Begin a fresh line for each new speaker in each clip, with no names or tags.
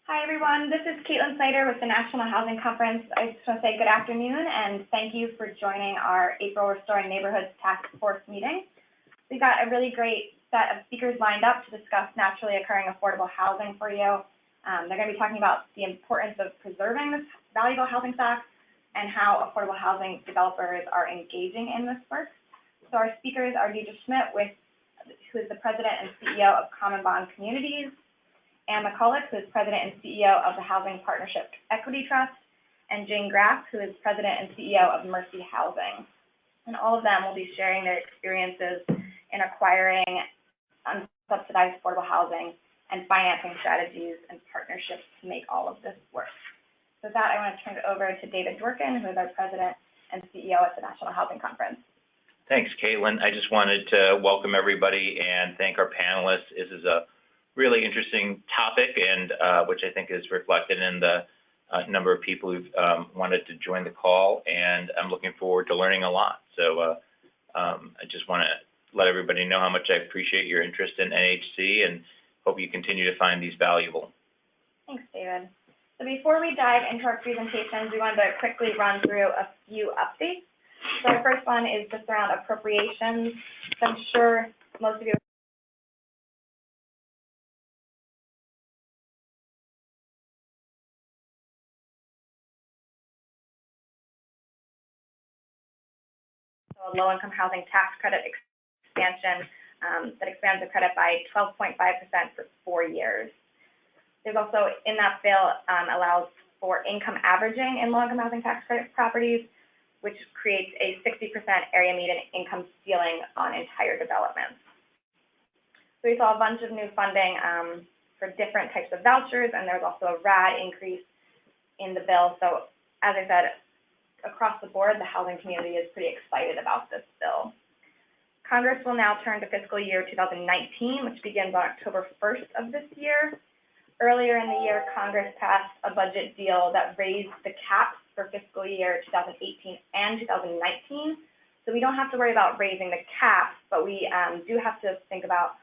Hi, everyone. This is Caitlin Snyder with the National Housing Conference. I just want to say good afternoon and thank you for joining our April Restoring Neighborhoods Task Force meeting. We've got a really great set of speakers lined up to discuss naturally occurring affordable housing for you. They're going to be talking about the importance of preserving this valuable housing stock and how affordable housing developers are engaging in this work. So our speakers are Deidre Schmidt, who is the President and CEO of Common Bond Communities, Ann McCulloch, who is President and CEO of the Housing Partnership Equity Trust, and Jane Graff, who is President and CEO of Mercy Housing. And all of them will be sharing their experiences in acquiring unsubsidized affordable housing and financing strategies and partnerships to make all of this work. So with that, I want to turn it over to David Dworkin, who is our President and CEO at the National Housing Conference.
Thanks, Caitlin. I just wanted to welcome everybody and thank our panelists. This is a really interesting topic, and which I think is reflected in the number of people who've wanted to join the call, and I'm looking forward to learning a lot. So I just want to let everybody know how much I appreciate your interest in NHC and hope you continue to find these valuable.
Thanks, David. So before we dive into our presentations, we wanted to quickly run through a few updates. So our first one is just around appropriations. So I'm sure most of you a low-income housing tax credit expansion that expands the credit by 12.5% for 4 years. There's also, in that bill, allows for income averaging in low-income housing tax credit properties, which creates a 60% area median income ceiling on entire developments. So we saw a bunch of new funding for different types of vouchers, and there's also a RAD increase in the bill. So as I said, across the board, the housing community is pretty excited about this bill. Congress will now turn to fiscal year 2019, which begins on October 1st of this year. Earlier in the year, Congress passed a budget deal that raised the caps for fiscal year 2018 and 2019. So we don't have to worry about raising the caps, but we do have to think about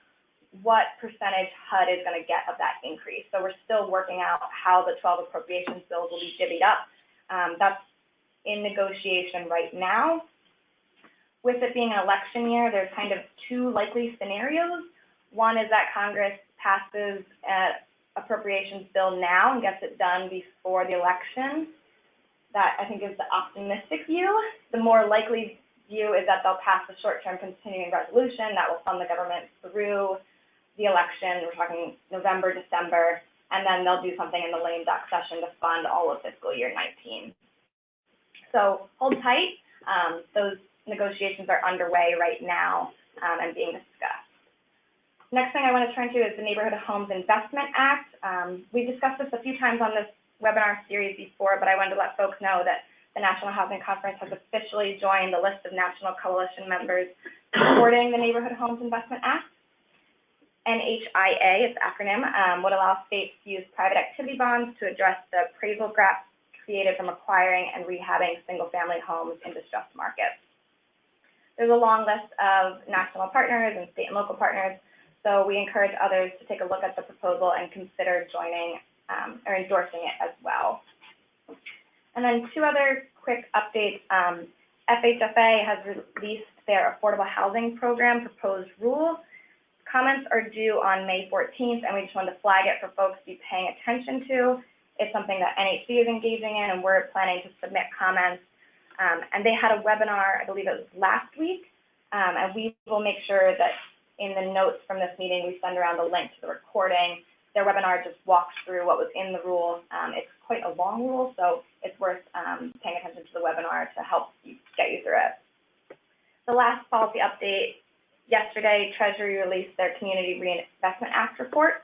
what percentage HUD is going to get of that increase. So we're still working out how the 12 appropriations bills will be divvied up. That's in negotiation right now. With it being an election year, there's kind of two likely scenarios. One is that Congress passes an appropriations bill now and gets it done before the election. That, I think, is the optimistic view. The more likely view is that they'll pass the short-term continuing resolution that will fund the government through the election. We're talking November, December, and then they'll do something in the lame duck session to fund all of fiscal year 19. So hold tight. Those negotiations are underway right now and being discussed. Next thing I want to turn to is the Neighborhood Homes Investment Act. We've discussed this a few times on this webinar series before, but I wanted to let folks know that the National Housing Conference has officially joined the list of national coalition members supporting the Neighborhood Homes Investment Act. NHIA, its acronym, would allow states to use private activity bonds to address the appraisal gaps created from acquiring and rehabbing single-family homes in distressed markets. There's a long list of national partners and state and local partners, so we encourage others to take a look at the proposal and consider joining or endorsing it as well. And then two other quick updates. FHFA has released their Affordable Housing Program proposed rule. Comments are due on May 14th, and we just wanted to flag it for folks to be paying attention to. It's something that NHC is engaging in, and we're planning to submit comments. And they had a webinar, I believe it was last week, and we will make sure that in the notes from this meeting, we send around a link to the recording. Their webinar just walks through what was in the rule. It's quite a long rule, so it's worth paying attention to the webinar to help get you through it. The last policy update, yesterday, Treasury released their Community Reinvestment Act report.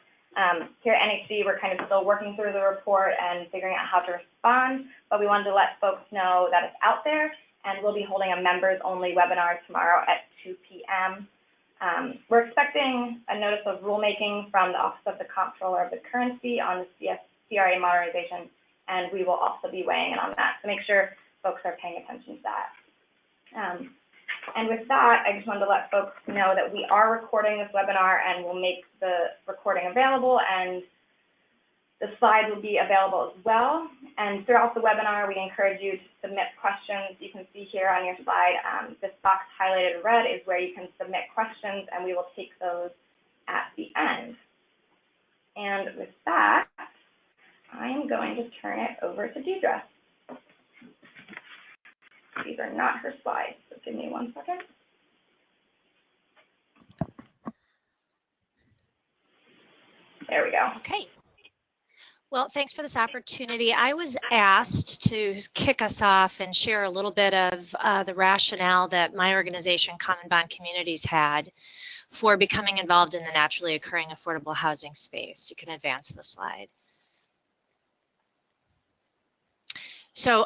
Here at NHC, we're kind of still working through the report and figuring out how to respond, but we wanted to let folks know that it's out there, and we'll be holding a members-only webinar tomorrow at 2 p.m. We're expecting a notice of rulemaking from the Office of the Comptroller of the Currency on the CRA modernization, and we will also be weighing in on that. So make sure folks are paying attention to that. And with that, I just wanted to let folks know that we are recording this webinar and we'll make the recording available, and The slide will be available as well. And throughout the webinar, we encourage you to submit questions. You can see here on your slide, this box highlighted in red is where you can submit questions, and we will take those at the end. And with that, I am going to turn it over to Deidre. These are not her slides, so give me 1 second. There we go.
Okay. Well, thanks for this opportunity. I was asked to kick us off and share a little bit of the rationale that my organization, Common Bond Communities, had for becoming involved in the naturally occurring affordable housing space. You can advance the slide. So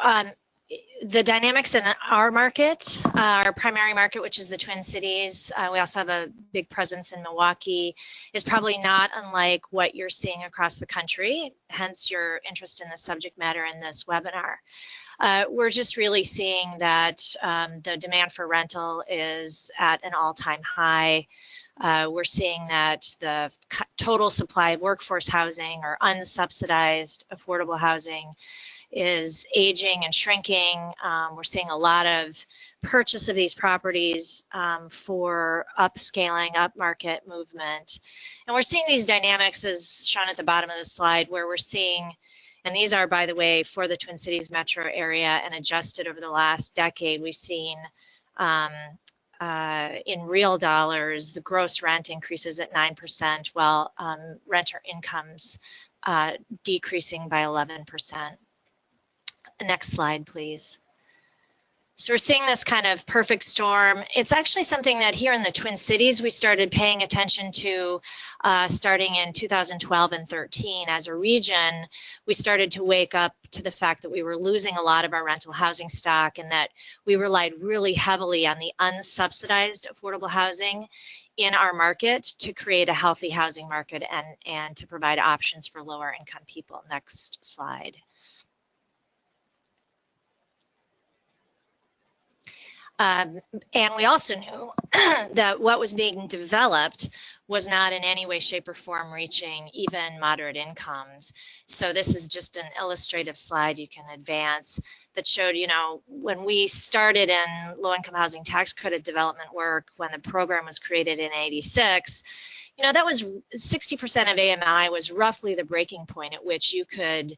the dynamics in our market, our primary market, which is the Twin Cities, we also have a big presence in Milwaukee, is probably not unlike what you're seeing across the country, hence your interest in the subject matter in this webinar. We're just really seeing that the demand for rental is at an all-time high. We're seeing that the total supply of workforce housing or unsubsidized affordable housing is aging and shrinking. We're seeing a lot of purchase of these properties for upscaling, upmarket movement. And we're seeing these dynamics as shown at the bottom of the slide, where we're seeing, and these are, by the way, for the Twin Cities metro area and adjusted over the last decade, we've seen in real dollars, the gross rent increases at 9%, while renter incomes decreasing by 11%. Next slide, please. So we're seeing this kind of perfect storm. It's actually something that here in the Twin Cities we started paying attention to starting in 2012 and 13. As a region, we started to wake up to the fact that we were losing a lot of our rental housing stock and that we relied really heavily on the unsubsidized affordable housing in our market to create a healthy housing market and to provide options for lower income people. Next slide. And we also knew that what was being developed was not in any way, shape, or form reaching even moderate incomes. So this is just an illustrative slide you can advance that showed, you know, when we started in low-income housing tax credit development work, when the program was created in '86, you know, that was 60% of AMI was roughly the breaking point at which you could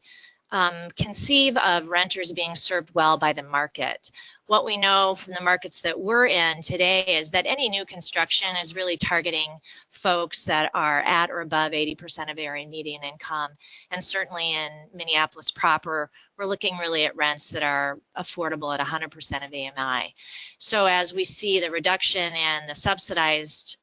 conceive of renters being served well by the market. What we know from the markets that we're in today is that any new construction is really targeting folks that are at or above 80% of area median income. And certainly in Minneapolis proper, we're looking really at rents that are affordable at 100% of AMI. So as we see the reduction in the subsidized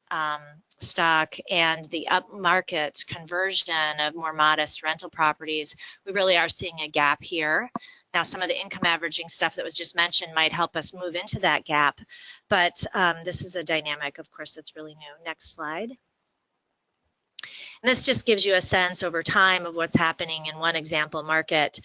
stock and the upmarket conversion of more modest rental properties, we really are seeing a gap here. Now, some of the income averaging stuff that was just mentioned might help us move into that gap, but this is a dynamic, of course, that's really new. Next slide. And this just gives you a sense over time of what's happening in one example market.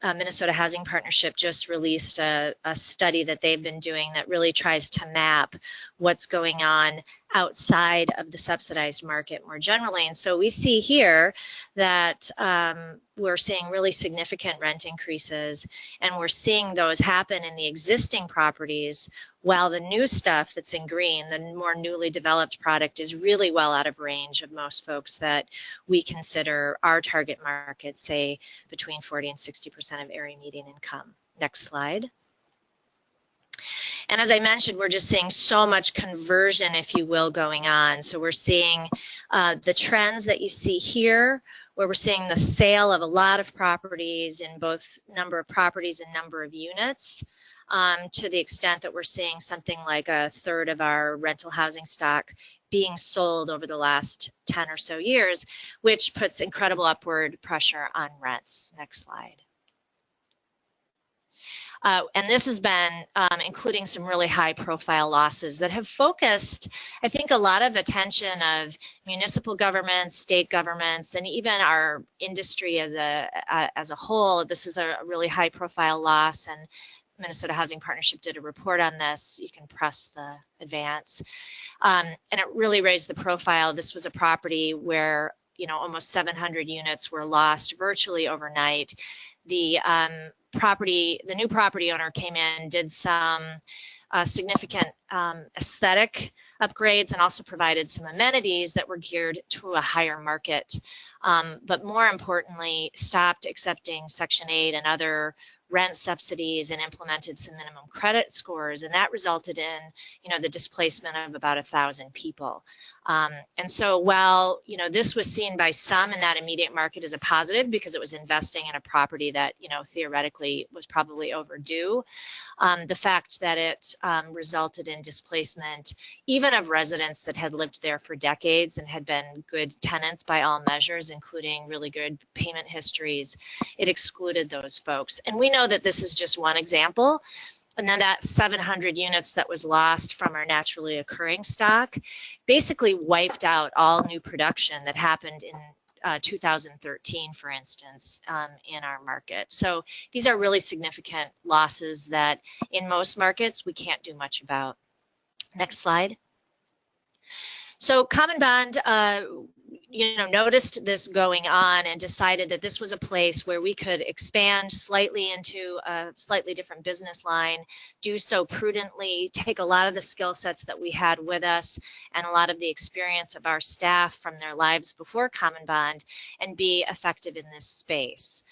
Minnesota Housing Partnership just released a study that they've been doing that really tries to map what's going on outside of the subsidized market more generally. And so we see here that we're seeing really significant rent increases, and we're seeing those happen in the existing properties, while the new stuff that's in green, the more newly developed product, is really well out of range of most folks that we consider our target market, say between 40 and 60% of area median income. Next slide. And as I mentioned, we're just seeing so much conversion, if you will, going on. So we're seeing the trends that you see here, where we're seeing the sale of a lot of properties in both number of properties and number of units, to the extent that we're seeing something like a third of our rental housing stock being sold over the last 10 or so years, which puts incredible upward pressure on rents. Next slide. And this has been including some really high profile losses that have focused, I think, a lot of attention of municipal governments, state governments, and even our industry as a whole. This is a really high profile loss, and Minnesota Housing Partnership did a report on this. You can press the advance. And it really raised the profile. This was a property where, almost 700 units were lost virtually overnight. The new property owner came in, did some significant aesthetic upgrades, and also provided some amenities that were geared to a higher market. But more importantly, stopped accepting Section 8 and other rent subsidies and implemented some minimum credit scores, and that resulted in, the displacement of about 1,000 people. And so while, this was seen by some in that immediate market as a positive because it was investing in a property that, theoretically was probably overdue, the fact that it resulted in displacement, even of residents that had lived there for decades and had been good tenants by all measures, including really good payment histories, it excluded those folks. And we know that this is just one example. And then that 700 units that was lost from our naturally occurring stock basically wiped out all new production that happened in 2013, for instance, in our market. So these are really significant losses that in most markets we can't do much about. Next slide. So Common Bond, noticed this going on and decided that this was a place where we could expand slightly into a slightly different business line, do so prudently, take a lot of the skill sets that we had with us and a lot of the experience of our staff from their lives before Common Bond, and be effective in this space.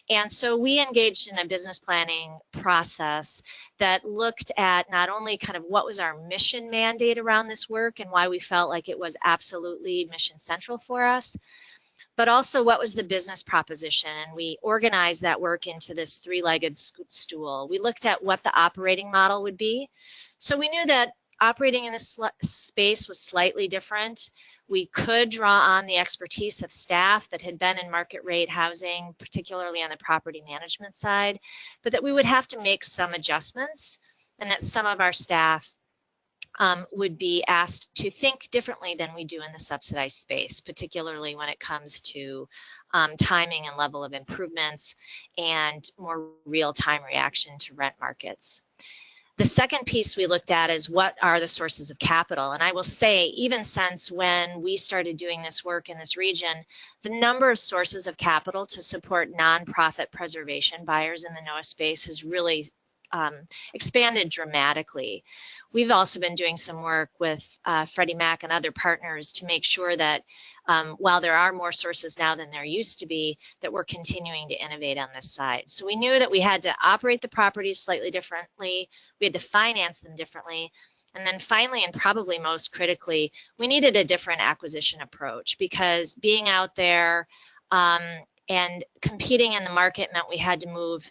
And so we engaged in a business planning process that looked at not only kind of what was our mission mandate around this work and why we felt like it was absolutely mission central for us, but also what was the business proposition. And we organized that work into this three-legged stool. We looked at what the operating model would be. So we knew that operating in this space was slightly different. We could draw on the expertise of staff that had been in market rate housing, particularly on the property management side, but that we would have to make some adjustments, and that some of our staff would be asked to think differently than we do in the subsidized space, particularly when it comes to timing and level of improvements and more real-time reaction to rent markets. The second piece we looked at is what are the sources of capital. And I will say, even since when we started doing this work in this region, the number of sources of capital to support nonprofit preservation buyers in the NOAA space has really expanded dramatically. We've also been doing some work with Freddie Mac and other partners to make sure that while there are more sources now than there used to be, that we're continuing to innovate on this side. So we knew that we had to operate the properties slightly differently, we had to finance them differently, and then finally, and probably most critically, we needed a different acquisition approach, because being out there and competing in the market meant we had to move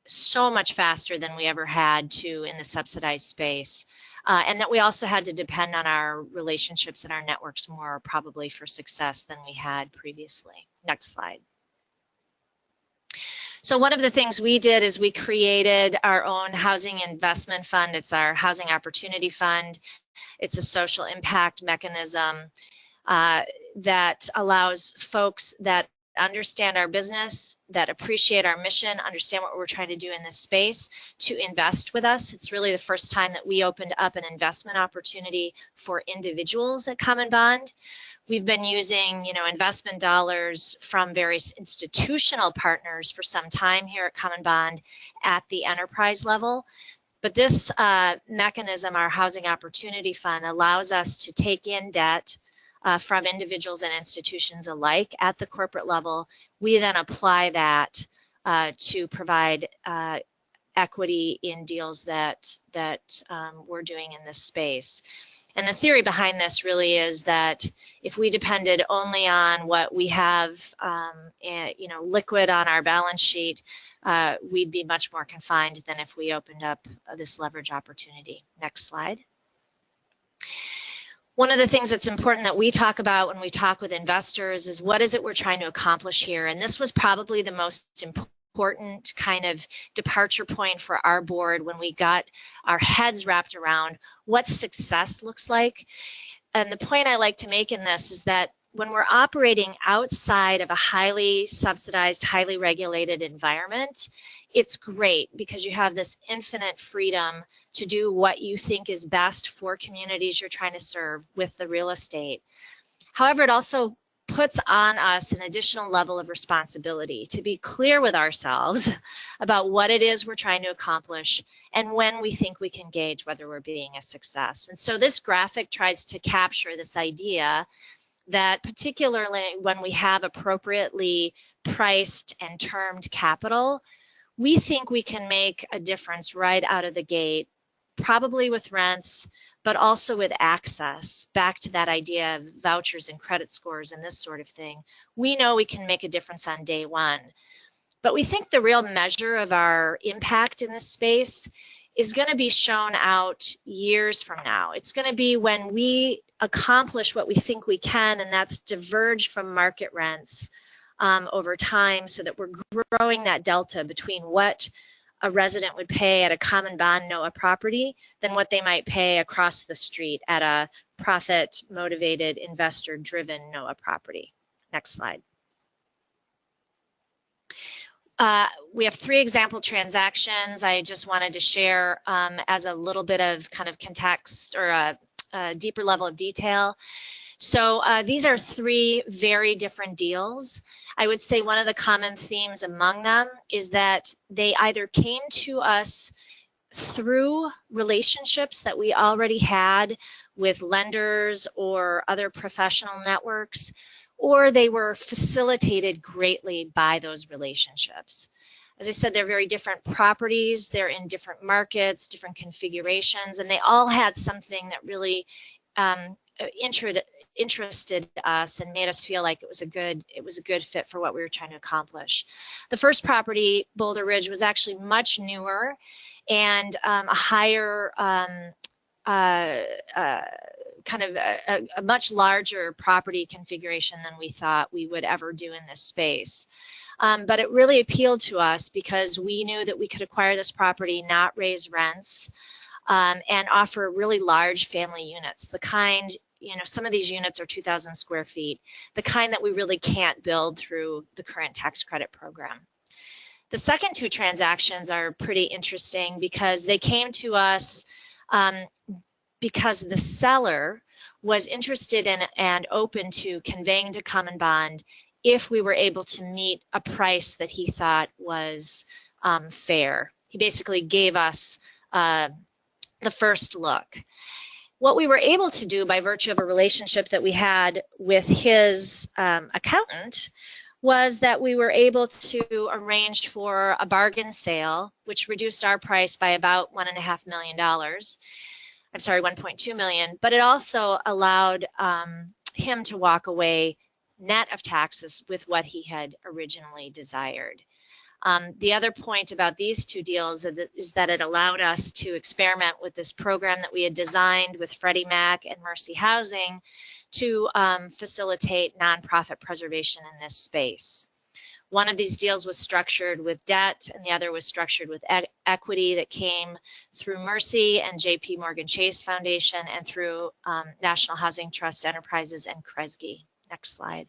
so much faster than we ever had to in the subsidized space. And that we also had to depend on our relationships and our networks more probably for success than we had previously. Next slide. So one of the things we did is we created our own housing investment fund. It's our Housing Opportunity Fund. It's a social impact mechanism that allows folks that understand our business, that appreciate our mission, understand what we're trying to do in this space, to invest with us. It's really the first time that we opened up an investment opportunity for individuals at Common Bond. We've been using, investment dollars from various institutional partners for some time here at Common Bond at the enterprise level. But this mechanism, our Housing Opportunity Fund, allows us to take in debt from individuals and institutions alike at the corporate level. We then apply that to provide equity in deals that we're doing in this space. And the theory behind this really is that if we depended only on what we have, liquid on our balance sheet, we'd be much more confined than if we opened up this leverage opportunity. Next slide. One of the things that's important that we talk about when we talk with investors is what is it we're trying to accomplish here? And this was probably the most important kind of departure point for our board when we got our heads wrapped around what success looks like. And the point I like to make in this is that when we're operating outside of a highly subsidized, highly regulated environment, it's great because you have this infinite freedom to do what you think is best for communities you're trying to serve with the real estate. However, it also puts on us an additional level of responsibility to be clear with ourselves about what it is we're trying to accomplish and when we think we can gauge whether we're being a success. And so this graphic tries to capture this idea that particularly when we have appropriately priced and termed capital, we think we can make a difference right out of the gate, probably with rents, but also with access, back to that idea of vouchers and credit scores and this sort of thing. We know we can make a difference on day one. But we think the real measure of our impact in this space is going to be shown out years from now. It's going to be when we accomplish what we think we can, and that's diverge from market rents over time, so that we're growing that delta between what a resident would pay at a common bond NOAA property than what they might pay across the street at a profit-motivated, investor-driven NOAA property. Next slide. We have 3 example transactions I just wanted to share as a little bit of kind of context or a deeper level of detail. So these are 3 very different deals. I would say one of the common themes among them is that they either came to us through relationships that we already had with lenders or other professional networks, or they were facilitated greatly by those relationships. As I said, they're very different properties, they're in different markets, different configurations, and they all had something that really interested us and made us feel like it was a good fit for what we were trying to accomplish. The first property, Boulder Ridge, was actually much newer and a higher kind of a much larger property configuration than we thought we would ever do in this space. But it really appealed to us because we knew that we could acquire this property, not raise rents, and offer really large family units, the kind, you know, some of these units are 2,000 square feet, the kind that we really can't build through the current tax credit program. The second 2 transactions are pretty interesting because they came to us because the seller was interested in and open to conveying to common bond if we were able to meet a price that he thought was fair. He basically gave us the first look. What we were able to do by virtue of a relationship that we had with his accountant was that we were able to arrange for a bargain sale, which reduced our price by about $1.5 million. I'm sorry, 1.2 million, but it also allowed him to walk away net of taxes with what he had originally desired. The other point about these 2 deals is that it allowed us to experiment with this program that we had designed with Freddie Mac and Mercy Housing to facilitate nonprofit preservation in this space. One of these deals was structured with debt, and the other was structured with equity that came through Mercy and JP Morgan Chase Foundation and through National Housing Trust Enterprises and Kresge. Next slide.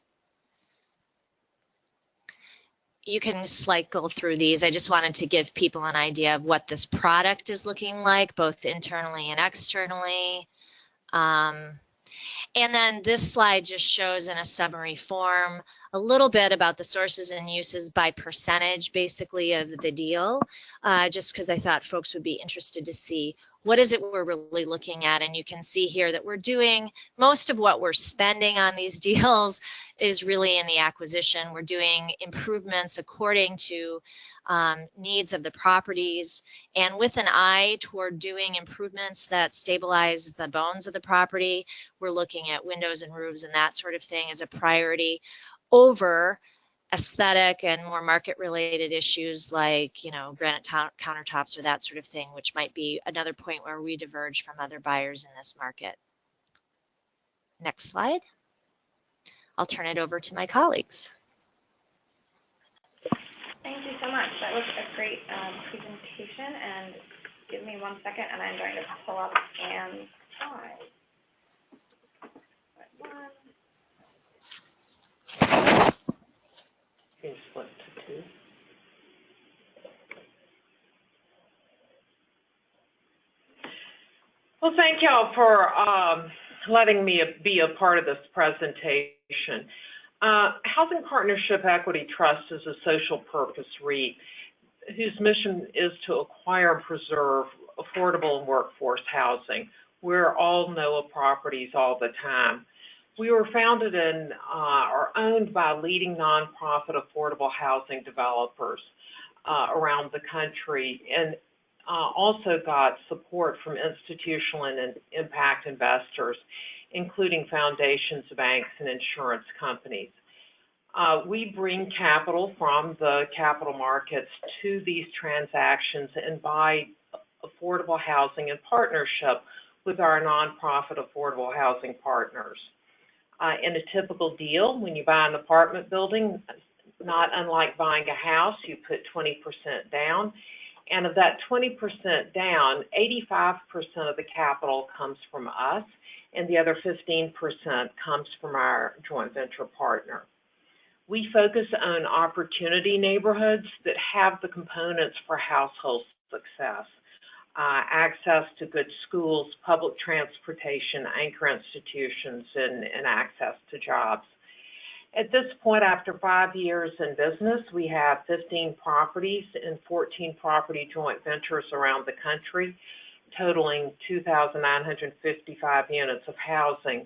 You can cycle through these. I just wanted to give people an idea of what this product is looking like, both internally and externally. And then this slide just shows in a summary form a little bit about the sources and uses by percentage, basically, of the deal, just because I thought folks would be interested to see what is it we're really looking at. And you can see here that we're doing most of what we're spending on these deals is really in the acquisition. We're doing improvements according to needs of the properties and with an eye toward doing improvements that stabilize the bones of the property. We're looking at windows and roofs and that sort of thing as a priority over aesthetic and more market related issues like, you know, granite countertops or that sort of thing, which might be another point where we diverge from other buyers in this market. Next slide. I'll turn it over to my colleagues.
Thank you so much. That was a great presentation, and give me 1 second and I'm going to pull up Anne's slide.
Flip to 2. Well, thank y'all for letting me be a part of this presentation. Housing Partnership Equity Trust is a social purpose REIT whose mission is to acquire and preserve affordable and workforce housing. We're all NOAA properties all the time. We were founded and are owned by leading nonprofit affordable housing developers around the country, and also got support from institutional and impact investors, including foundations, banks, and insurance companies. We bring capital from the capital markets to these transactions and buy affordable housing in partnership with our nonprofit affordable housing partners. In a typical deal, when you buy an apartment building, not unlike buying a house, you put 20% down. And of that 20% down, 85% of the capital comes from us, and the other 15% comes from our joint venture partner. We focus on opportunity neighborhoods that have the components for household success. Access to good schools, public transportation, anchor institutions, and access to jobs. At this point, after 5 years in business, we have 15 properties and 14 property joint ventures around the country, totaling 2,955 units of housing.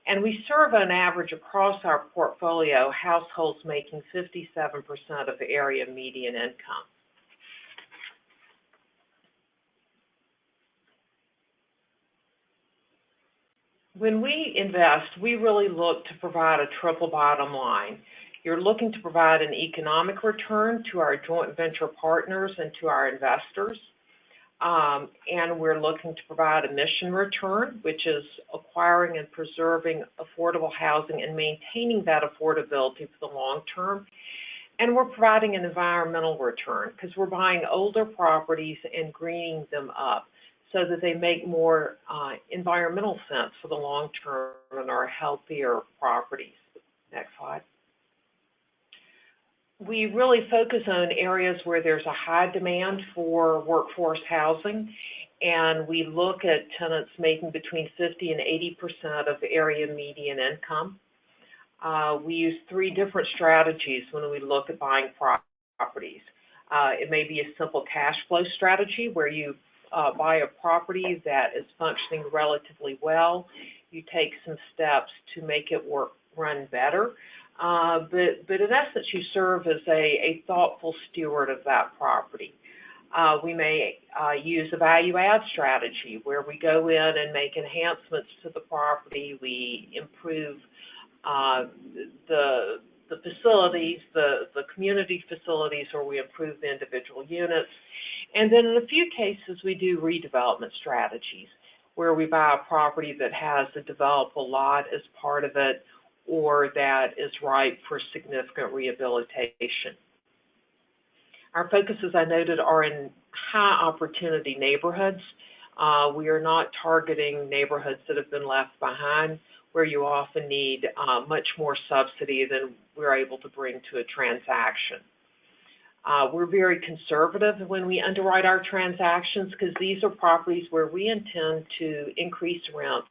And we serve on average across our portfolio households making 57% of the area median income. When we invest, we really look to provide a triple bottom line. You're looking to provide an economic return to our joint venture partners and to our investors. And we're looking to provide a mission return, which is acquiring and preserving affordable housing and maintaining that affordability for the long term. And we're providing an environmental return because we're buying older properties and greening them up so that they make more environmental sense for the long term and are healthier properties. Next slide. We really focus on areas where there's a high demand for workforce housing, and we look at tenants making between 50 and 80% of area median income. We use 3 different strategies when we look at buying properties. It may be a simple cash flow strategy where you buy a property that is functioning relatively well. You take some steps to make it run better. But in essence, you serve as a thoughtful steward of that property. We may use a value add strategy where we go in and make enhancements to the property. We improve the facilities, the community facilities, or we improve the individual units. And then in a few cases, we do redevelopment strategies where we buy a property that has a developable lot as part of it or that is ripe for significant rehabilitation. Our focus, as I noted, are in high opportunity neighborhoods. We are not targeting neighborhoods that have been left behind where you often need much more subsidy than we're able to bring to a transaction. We're very conservative when we underwrite our transactions because these are properties where we intend to increase rents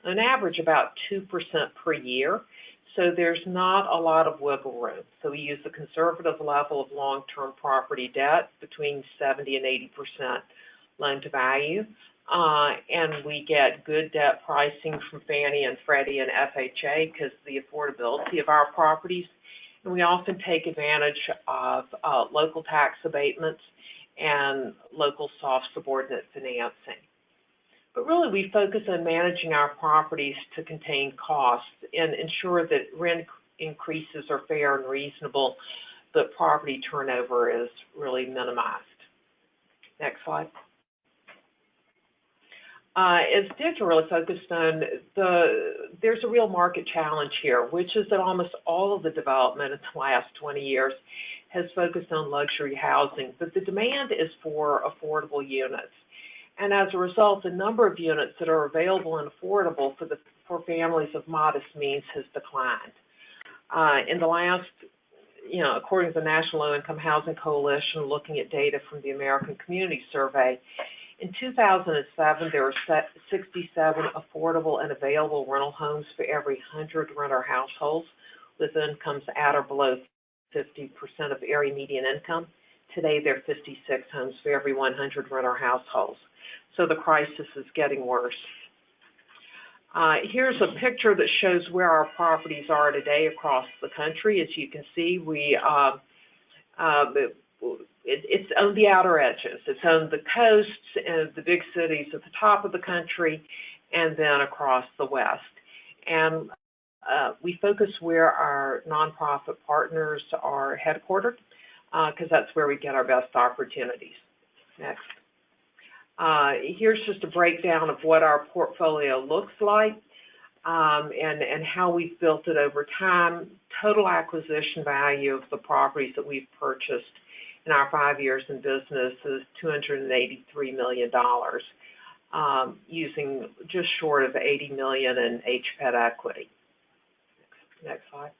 on average about 2% per year. So there's not a lot of wiggle room. So we use a conservative level of long-term property debt between 70 and 80% loan to value. And we get good debt pricing from Fannie and Freddie and FHA because of the affordability of our properties. And we often take advantage of local tax abatements and local soft subordinate financing. But really, we focus on managing our properties to contain costs and ensure that rent increases are fair and reasonable, but property turnover is really minimized. Next slide. As Dick really focused on, there's a real market challenge here, which is that almost all of the development in the last 20 years has focused on luxury housing, but the demand is for affordable units. And as a result, the number of units that are available and affordable for families of modest means has declined. In the last, according to the National Low Income Housing Coalition, looking at data from the American Community Survey, in 2007, there were 67 affordable and available rental homes for every 100 renter households, with incomes at or below 50% of area median income. Today, there are 56 homes for every 100 renter households. So the crisis is getting worse. Here's a picture that shows where our properties are today across the country. As you can see, it's on the outer edges. It's on the coasts and the big cities at the top of the country, and then across the west. And we focus where our nonprofit partners are headquartered, because that's where we get our best opportunities. Next. Here's just a breakdown of what our portfolio looks like, and how we've built it over time. Total acquisition value of the properties that we've purchased in our 5 years in business is $283 million, using just short of $80 million in HPET equity. Next slide.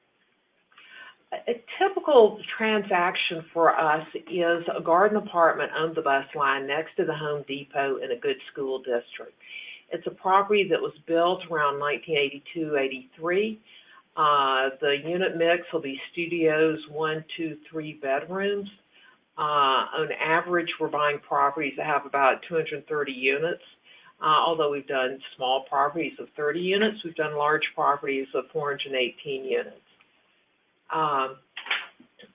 A typical transaction for us is a garden apartment on the bus line next to the Home Depot in a good school district. It's a property that was built around 1982-83. The unit mix will be studios, 1, 2, 3 bedrooms. On average, we're buying properties that have about 230 units. Although we've done small properties of 30 units, we've done large properties of 418 units.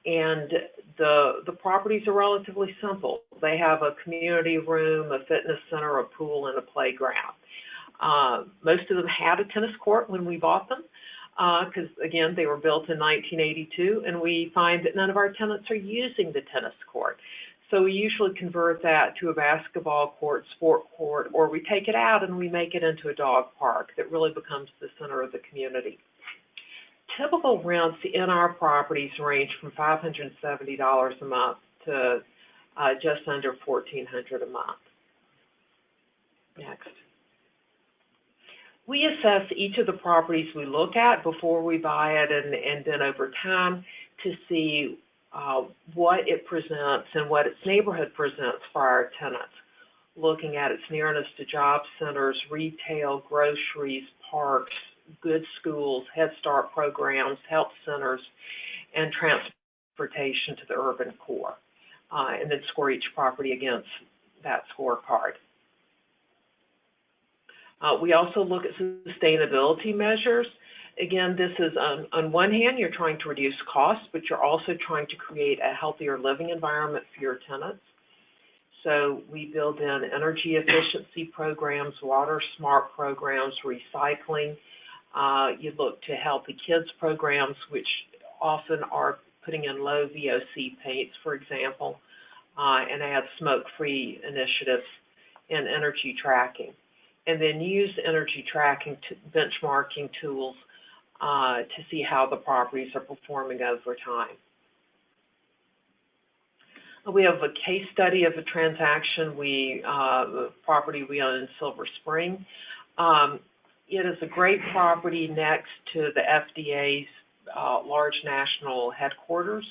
And the properties are relatively simple. They have a community room, a fitness center, a pool, and a playground. Most of them had a tennis court when we bought them, because, again, they were built in 1982, and we find that none of our tenants are using the tennis court. So we usually convert that to a basketball court, sport court, or we take it out and we make it into a dog park that really becomes the center of the community. Typical rents in our properties range from $570 a month to just under $1,400 a month. Next. We assess each of the properties we look at before we buy it, and then over time to see what it presents and what its neighborhood presents for our tenants, looking at its nearness to job centers, retail, groceries, parks, good schools, Head Start programs, health centers, and transportation to the urban core, and then score each property against that scorecard. We also look at sustainability measures. Again, this is on one hand, you're trying to reduce costs, but you're also trying to create a healthier living environment for your tenants. So we build in energy efficiency programs, water smart programs, recycling. You look to Healthy Kids programs, which often are putting in low VOC paints, for example, and add smoke-free initiatives and energy tracking. And then use energy tracking benchmarking tools to see how the properties are performing over time. We have a case study of a transaction, property we own in Silver Spring. It is a great property next to the FDA's large national headquarters.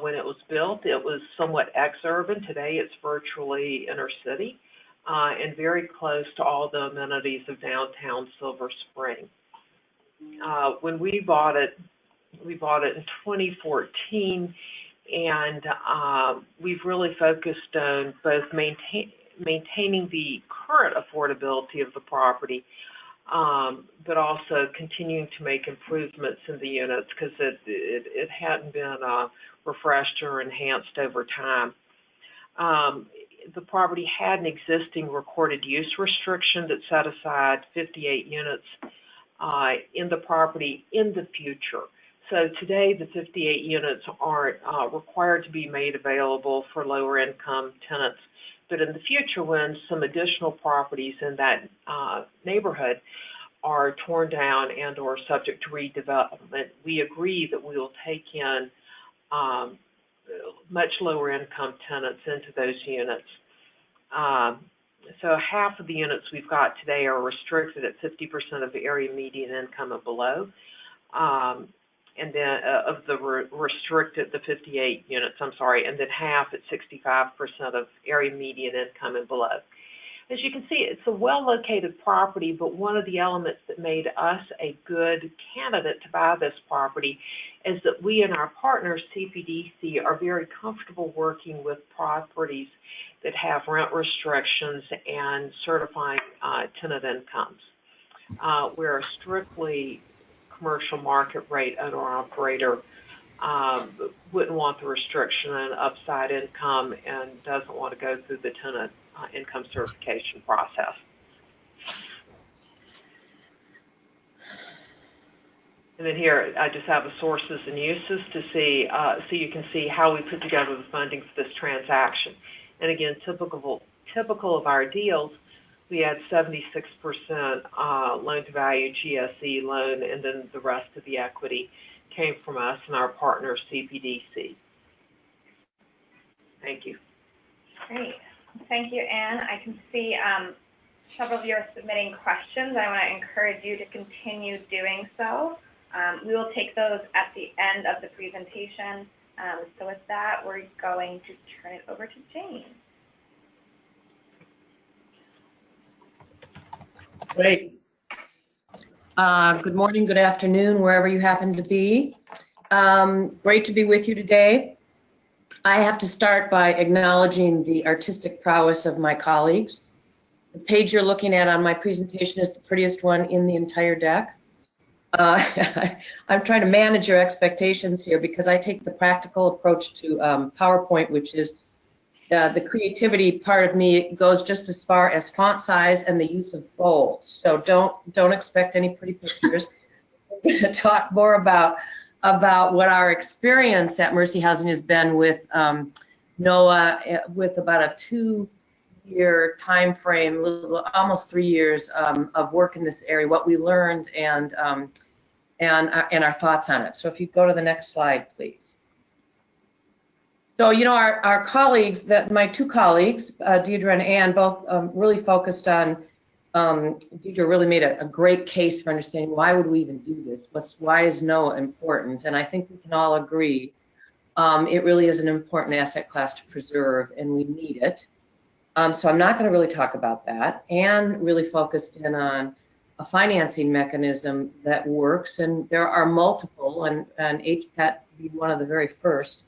When it was built, it was somewhat ex-urban. Today, it's virtually inner city and very close to all the amenities of downtown Silver Spring. When we bought it in 2014, and we've really focused on both maintaining the current affordability of the property, but also continuing to make improvements in the units because it hadn't been refreshed or enhanced over time. The property had an existing recorded use restriction that set aside 58 units in the property in the future. So today, the 58 units aren't required to be made available for lower income tenants. But in the future, when some additional properties in that neighborhood are torn down and or subject to redevelopment, we agree that we will take in much lower income tenants into those units. So half of the units we've got today are restricted at 50% of the area median income and below. And then of the restricted, the 58 units, I'm sorry, and then half at 65% of area median income and below. As you can see, it's a well-located property, but one of the elements that made us a good candidate to buy this property is that we and our partner, CPDC, are very comfortable working with properties that have rent restrictions and certifying tenant incomes. We're a strictly commercial market rate owner-operator, wouldn't want the restriction on upside income and doesn't want to go through the tenant income certification process. And then here, I just have the sources and uses to see, so you can see how we put together the funding for this transaction. And again, typical of our deals, we had 76% loan-to-value GSE loan, and then the rest of the equity came from us and our partner, CPDC. Thank you.
Great. Thank you, Anne. I can see several of you are submitting questions. I want to encourage you to continue doing so. We will take those at the end of the presentation. So with that, we're going to turn it over to Jane.
Great. Good morning, good afternoon, wherever you happen to be. Great to be with you today. I have to start by acknowledging the artistic prowess of my colleagues. The page you're looking at on my presentation is the prettiest one in the entire deck. I'm trying to manage your expectations here because I take the practical approach to PowerPoint, which is the creativity part of me goes just as far as font size and the use of bold. So don't expect any pretty pictures. We're going to talk more about what our experience at Mercy Housing has been with NOAA, with about a 2-year time frame, almost 3 years of work in this area, what we learned and our thoughts on it. So if you go to the next slide, please. So, you know, our colleagues, my two colleagues, Deidre and Ann, both really focused on, Deidre really made a great case for understanding why would we even do this? Why is NOAA important? And I think we can all agree it really is an important asset class to preserve, and we need it. So I'm not going to really talk about that. Ann really focused in on a financing mechanism that works, and there are multiple, and HPET being one of the very first.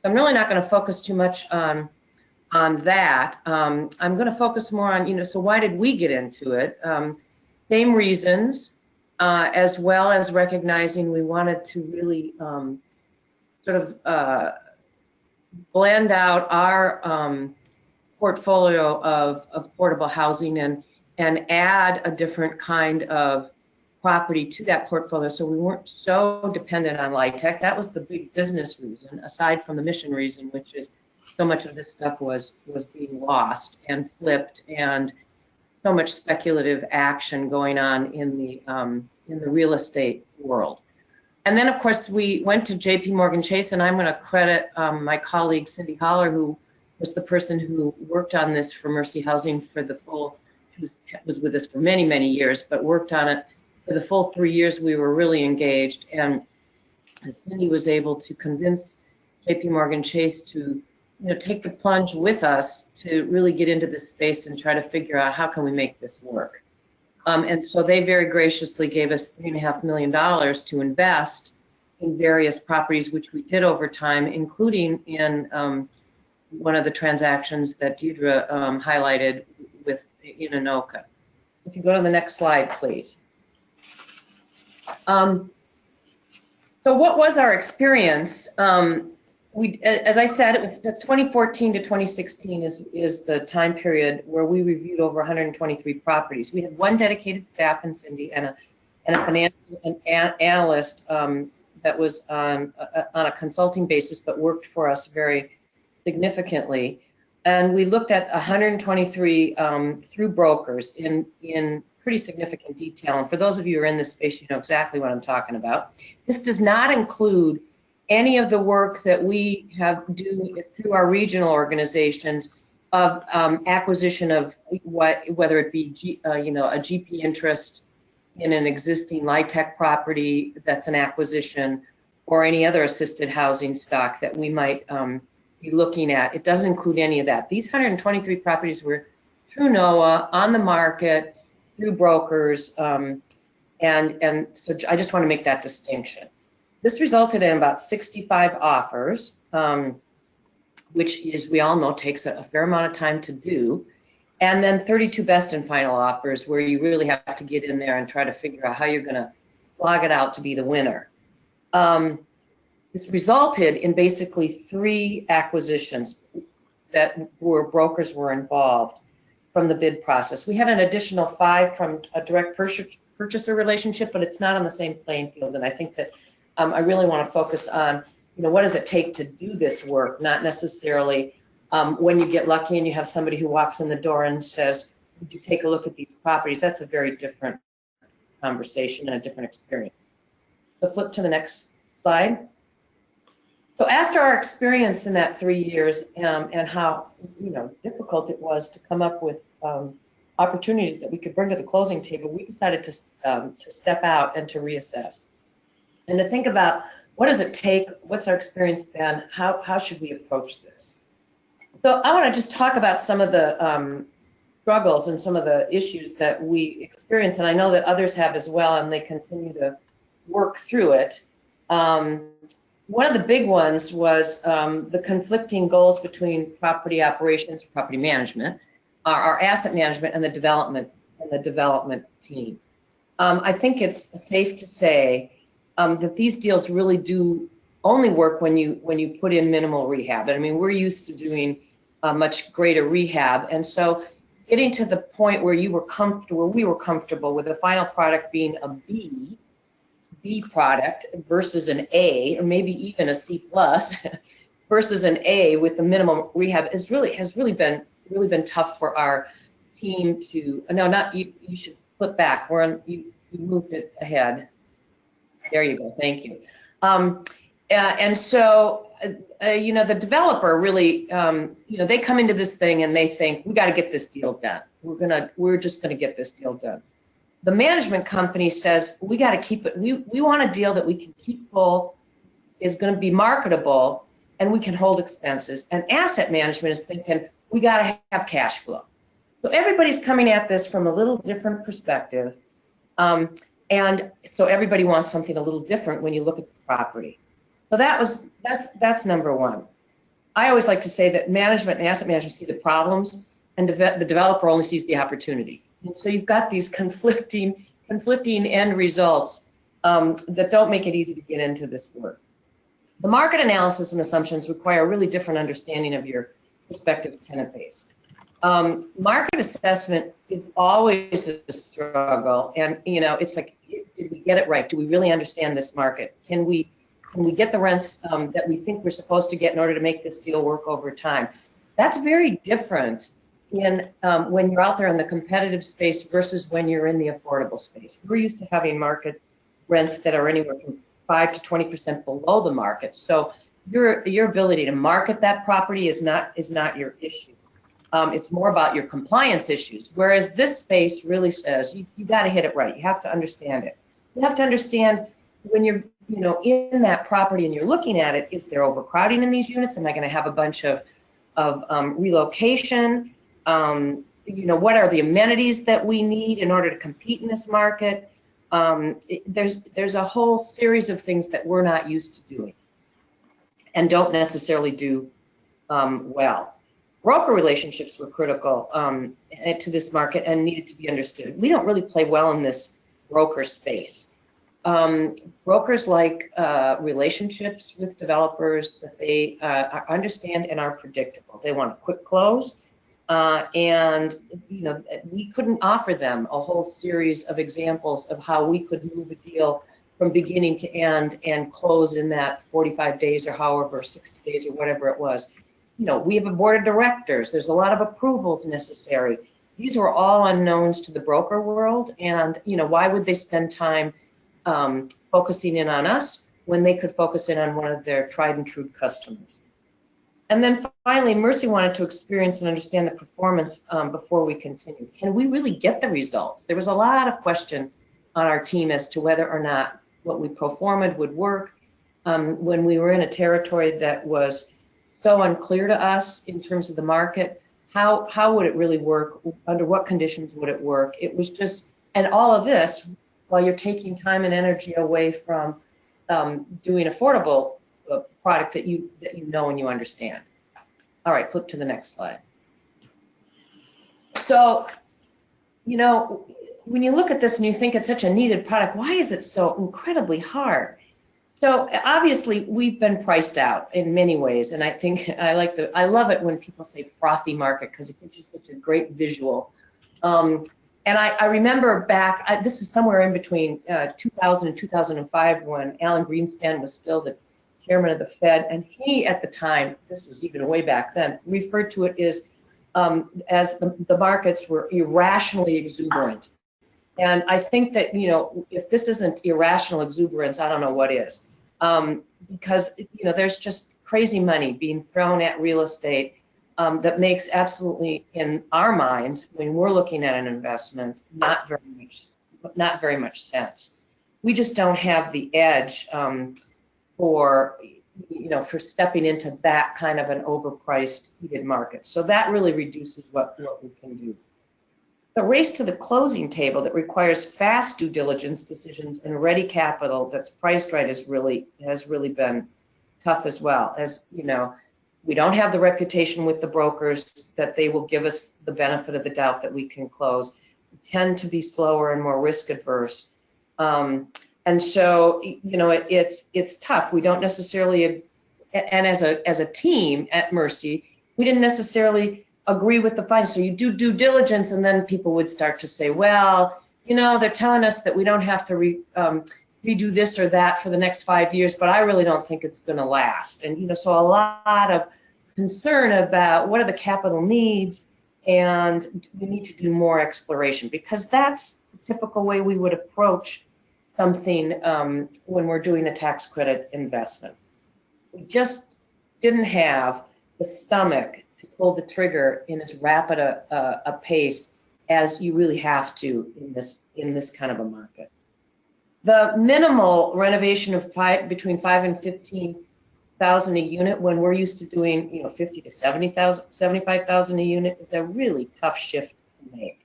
I'm really not going to focus too much on that. I'm going to focus more on, you know, so why did we get into it? Same reasons, as well as recognizing we wanted to really sort of blend out our portfolio of affordable housing and add a different kind of property to that portfolio, so we weren't so dependent on LIHTC. That was the big business reason, aside from the mission reason, which is so much of this stuff was being lost and flipped, and so much speculative action going on in the real estate world. And then, of course, we went to J.P. Morgan Chase, and I'm going to credit my colleague Cindy Holler, who was the person who worked on this for Mercy Housing for the full. She was with us for many, many years, but worked on it for the full 3 years. We were really engaged, and Cindy was able to convince J.P. Morgan Chase to, you know, take the plunge with us to really get into this space and try to figure out how can we make this work. And so they very graciously gave us $3.5 million to invest in various properties, which we did over time, including in one of the transactions that Deidre highlighted in Anoka. If you go to the next slide, please. So what was our experience? As I said, it was 2014 to 2016 is the time period where we reviewed over 123 properties. We had one dedicated staff in Cindy and a financial analyst that was on a consulting basis, but worked for us very significantly. And we looked at 123 through brokers in pretty significant detail. And for those of you who are in this space, you know exactly what I'm talking about. This does not include any of the work that we do through our regional organizations of acquisition of whether it be a GP interest in an existing LIHTC property that's an acquisition, or any other assisted housing stock that we might be looking at. It doesn't include any of that. These 123 properties were through NOAA, on the market, through brokers, and so I just want to make that distinction. This resulted in about 65 offers, which is, we all know, takes a fair amount of time to do, and then 32 best and final offers where you really have to get in there and try to figure out how you're going to slog it out to be the winner. This resulted in basically 3 acquisitions where brokers were involved from the bid process. We had an additional 5 from a direct purchaser relationship, but it's not on the same playing field. And I think that I really want to focus on, what does it take to do this work, not necessarily when you get lucky and you have somebody who walks in the door and says, would you take a look at these properties? That's a very different conversation and a different experience. So flip to the next slide. So after our experience in that 3 years and how difficult it was to come up with opportunities that we could bring to the closing table, we decided to step out and to reassess and to think about, what does it take? What's our experience been? How should we approach this? So I want to just talk about some of the struggles and some of the issues that we experience, and I know that others have as well, and they continue to work through it. One of the big ones was the conflicting goals between property operations, property management, our asset management, and the development team. I think it's safe to say that these deals really do only work when you put in minimal rehab. I mean, we're used to doing much greater rehab, and so getting to the point where we were comfortable with the final product being a B product versus an A, or maybe even a C plus versus an A with the minimum rehab has really been tough for our team to. No, not you. You should flip back. You moved it ahead. There you go. Thank you. And so the developer really, they come into this thing and they think, we got to get this deal done. We're just gonna get this deal done. The management company says, we got to keep it. We want a deal that we can keep full, is going to be marketable, and we can hold expenses. And asset management is thinking, we got to have cash flow. So everybody's coming at this from a little different perspective. And so everybody wants something a little different when you look at the property. So that's number one. I always like to say that management and asset management see the problems, and the developer only sees the opportunity. And so you've got these conflicting end results that don't make it easy to get into this work. The market analysis and assumptions require a really different understanding of your prospective tenant base. Market assessment is always a struggle, and it's like, did we get it right? Do we really understand this market? Can we get the rents that we think we're supposed to get in order to make this deal work over time? That's very different when you're out there in the competitive space versus when you're in the affordable space. We're used to having market rents that are anywhere from 5 to 20% below the market. So your ability to market that property is not your issue. It's more about your compliance issues. Whereas this space really says you got to hit it right. You have to understand it. You have to understand when you're in that property and you're looking at it, is there overcrowding in these units? Am I going to have a bunch of relocation? What are the amenities that we need in order to compete in this market? There's a whole series of things that we're not used to doing and don't necessarily do well. Broker relationships were critical to this market and needed to be understood. We don't really play well in this broker space. Brokers like relationships with developers that they understand and are predictable. They want a quick close. And we couldn't offer them a whole series of examples of how we could move a deal from beginning to end and close in that 45 days or however, 60 days or whatever it was. We have a board of directors. There's a lot of approvals necessary. These were all unknowns to the broker world, and why would they spend time focusing in on us when they could focus in on one of their tried and true customers? And then finally, Mercy wanted to experience and understand the performance before we continue. Can we really get the results? There was a lot of question on our team as to whether or not what we performed would work when we were in a territory that was so unclear to us in terms of the market. how would it really work? Under what conditions would it work? It was just, and all of this while you're taking time and energy away from doing affordable product that you know and you understand. All right, flip to the next slide. So, you know, when you look at this and you think it's such a needed product, why is it so incredibly hard? So obviously we've been priced out in many ways, and I think I love it when people say frothy market because it gives you such a great visual. And I remember back, this is somewhere in between 2000 and 2005 when Alan Greenspan was still the chairman of the Fed, and he at the time, this was even way back then, referred to it as the markets were irrationally exuberant. And I think that, you know, if this isn't irrational exuberance, I don't know what is. Because, you know, there's just crazy money being thrown at real estate that makes absolutely, in our minds, when we're looking at an investment, not very much sense. We just don't have the edge for stepping into that kind of an overpriced, heated market. So that really reduces what we can do. The race to the closing table that requires fast due diligence decisions and ready capital that's priced right has really been tough as well. As you know, we don't have the reputation with the brokers that they will give us the benefit of the doubt that we can close. We tend to be slower and more risk adverse. And so, you know, it's tough. We don't necessarily, and as a team at Mercy, we didn't necessarily agree with the findings. So you do due diligence, and then people would start to say, well, you know, they're telling us that we don't have to redo this or that for the next 5 years, but I really don't think it's going to last. And, you know, so a lot of concern about what are the capital needs, and we need to do more exploration, because that's the typical way we would approach something when we're doing a tax credit investment. We just didn't have the stomach to pull the trigger in as rapid a pace as you really have to in this kind of a market. The minimal renovation of between 5,000 and 15,000 a unit, when we're used to doing, you know, 50 to 75,000 a unit, is a really tough shift to make.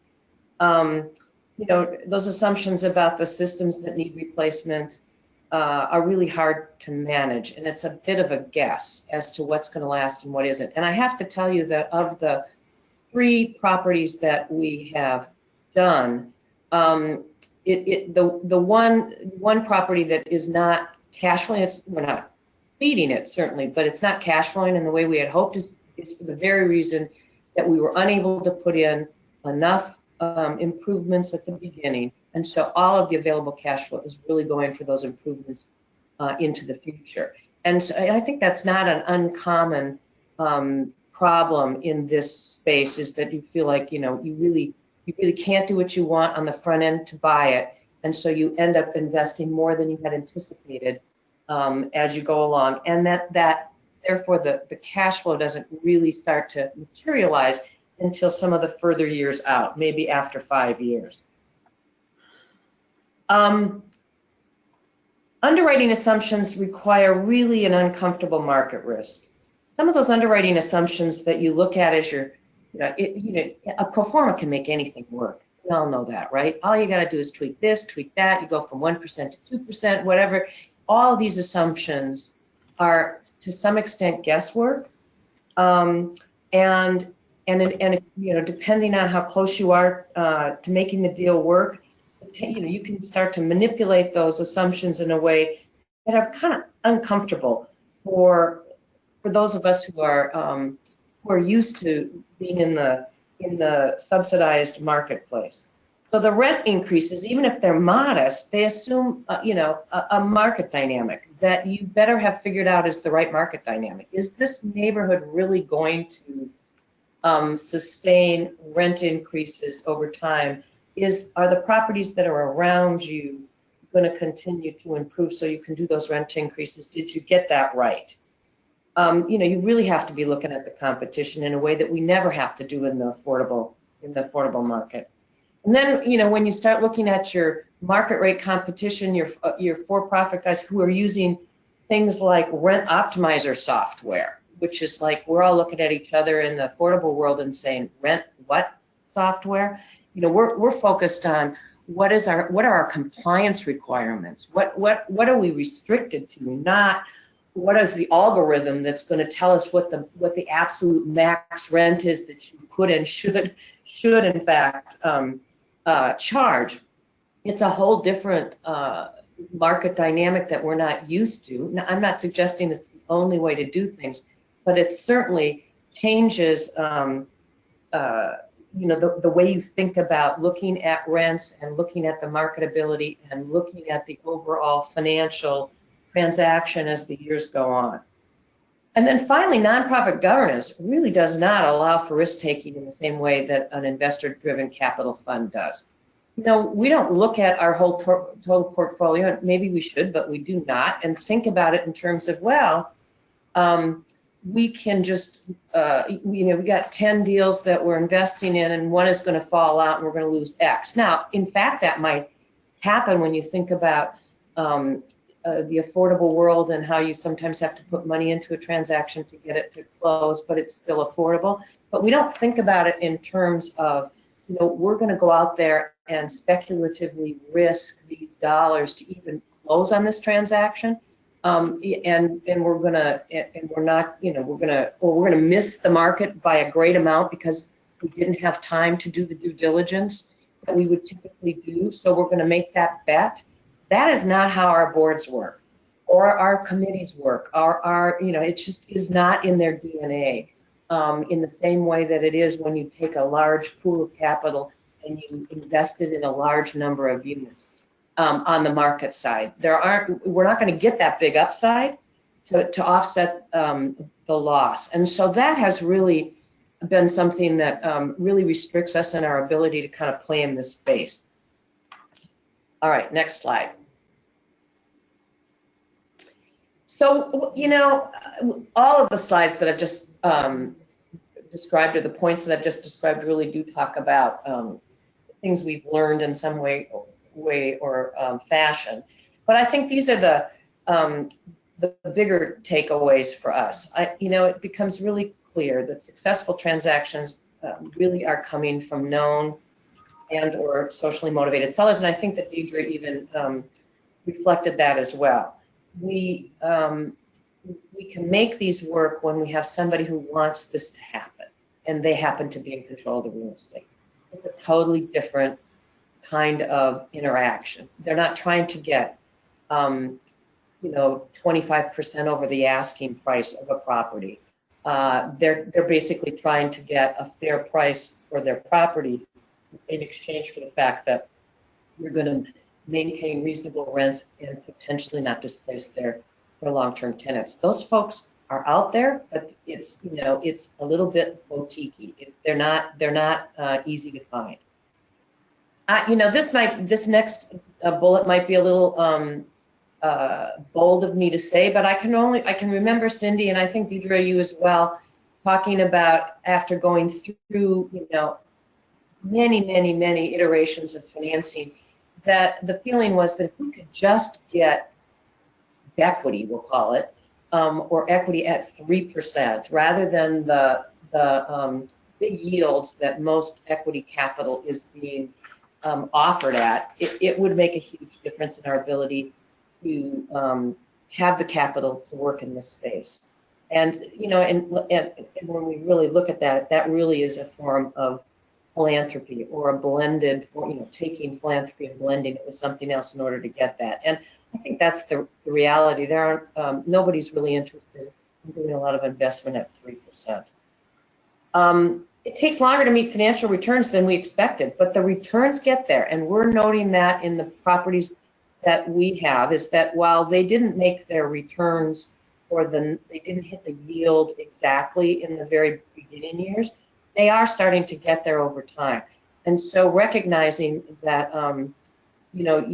You know, those assumptions about the systems that need replacement are really hard to manage, and it's a bit of a guess as to what's going to last and what isn't. And I have to tell you that of the 3 properties that we have done, the one property that is not cash flowing, we're not feeding it certainly, but it's not cash flowing in the way we had hoped, is for the very reason that we were unable to put in enough improvements at the beginning, and so all of the available cash flow is really going for those improvements into the future. And so I think that's not an uncommon problem in this space, is that you feel like, you know, you really can't do what you want on the front end to buy it, and so you end up investing more than you had anticipated as you go along, and that therefore the cash flow doesn't really start to materialize until some of the further years out, maybe after 5 years. Underwriting assumptions require really an uncomfortable market risk. Some of those underwriting assumptions that you look at as your, a pro forma can make anything work. We all know that, right? All you got to do is tweak this, tweak that. You go from 1% to 2%, whatever. All of these assumptions are to some extent guesswork, and if, you know, depending on how close you are to making the deal work, you know, you can start to manipulate those assumptions in a way that are kind of uncomfortable for those of us who are used to being in the subsidized marketplace. So the rent increases, even if they're modest, they assume a market dynamic that you better have figured out is the right market dynamic. Is this neighborhood really going to sustain rent increases over time? Are the properties that are around you going to continue to improve so you can do those rent increases? Did you get that right? You really have to be looking at the competition in a way that we never have to do in the affordable market. And then, you know, when you start looking at your market rate competition, your for-profit guys who are using things like rent optimizer software, which is like we're all looking at each other in the affordable world and saying, rent what software? You know, we're focused on what are our compliance requirements? What are we restricted to? Not what is the algorithm that's going to tell us what the absolute max rent is that you could and should in fact charge. It's a whole different market dynamic that we're not used to. Now, I'm not suggesting it's the only way to do things, but it certainly changes you know, the way you think about looking at rents and looking at the marketability and looking at the overall financial transaction as the years go on. And then finally, nonprofit governance really does not allow for risk-taking in the same way that an investor-driven capital fund does. You know, we don't look at our whole total portfolio, and maybe we should, but we do not, and think about it in terms of, well, we can just, you know, we got 10 deals that we're investing in and one is going to fall out and we're going to lose X. Now, in fact, that might happen when you think about the affordable world and how you sometimes have to put money into a transaction to get it to close, but it's still affordable. But we don't think about it in terms of, you know, we're going to go out there and speculatively risk these dollars to even close on this transaction. And we're not, you know, we're gonna miss the market by a great amount because we didn't have time to do the due diligence that we would typically do. So we're gonna make that bet. That is not how our boards work or our committees work. Our you know, it just is not in their DNA in the same way that it is when you take a large pool of capital and you invest it in a large number of units. On the market side, we're not going to get that big upside to offset the loss, and so that has really been something that really restricts us in our ability to kind of play in this space. All right, next slide. So, you know, all of the slides that I've just described, or the points that I've just described, really do talk about things we've learned in some way or fashion. But I think these are the bigger takeaways for us. You know, it becomes really clear that successful transactions really are coming from known and or socially motivated sellers, and I think that Deidre even reflected that as well. We can make these work when we have somebody who wants this to happen, and they happen to be in control of the real estate. It's a totally different kind of interaction. They're not trying to get, you know, 25% over the asking price of a property. They're basically trying to get a fair price for their property in exchange for the fact that you're going to maintain reasonable rents and potentially not displace their long-term tenants. Those folks are out there, but it's, you know, it's a little bit boutique-y. They're not easy to find. You know, this next bullet might be a little bold of me to say, but I can remember Cindy, and I think Deidre, you as well, talking about after going through, you know, many iterations of financing, that the feeling was that if we could just get equity, we'll call it, or equity at 3%, rather than the big yields that most equity capital is being offered at, it would make a huge difference in our ability to have the capital to work in this space. And, you know, and when we really look at that, that really is a form of philanthropy, or a blended, you know, taking philanthropy and blending it with something else in order to get that. And I think that's the reality. There aren't, nobody's really interested in doing a lot of investment at 3%. It takes longer to meet financial returns than we expected, but the returns get there, and we're noting that in the properties that we have, is that while they didn't make their returns, or they didn't hit the yield exactly in the very beginning years, they are starting to get there over time. And so recognizing that, you know,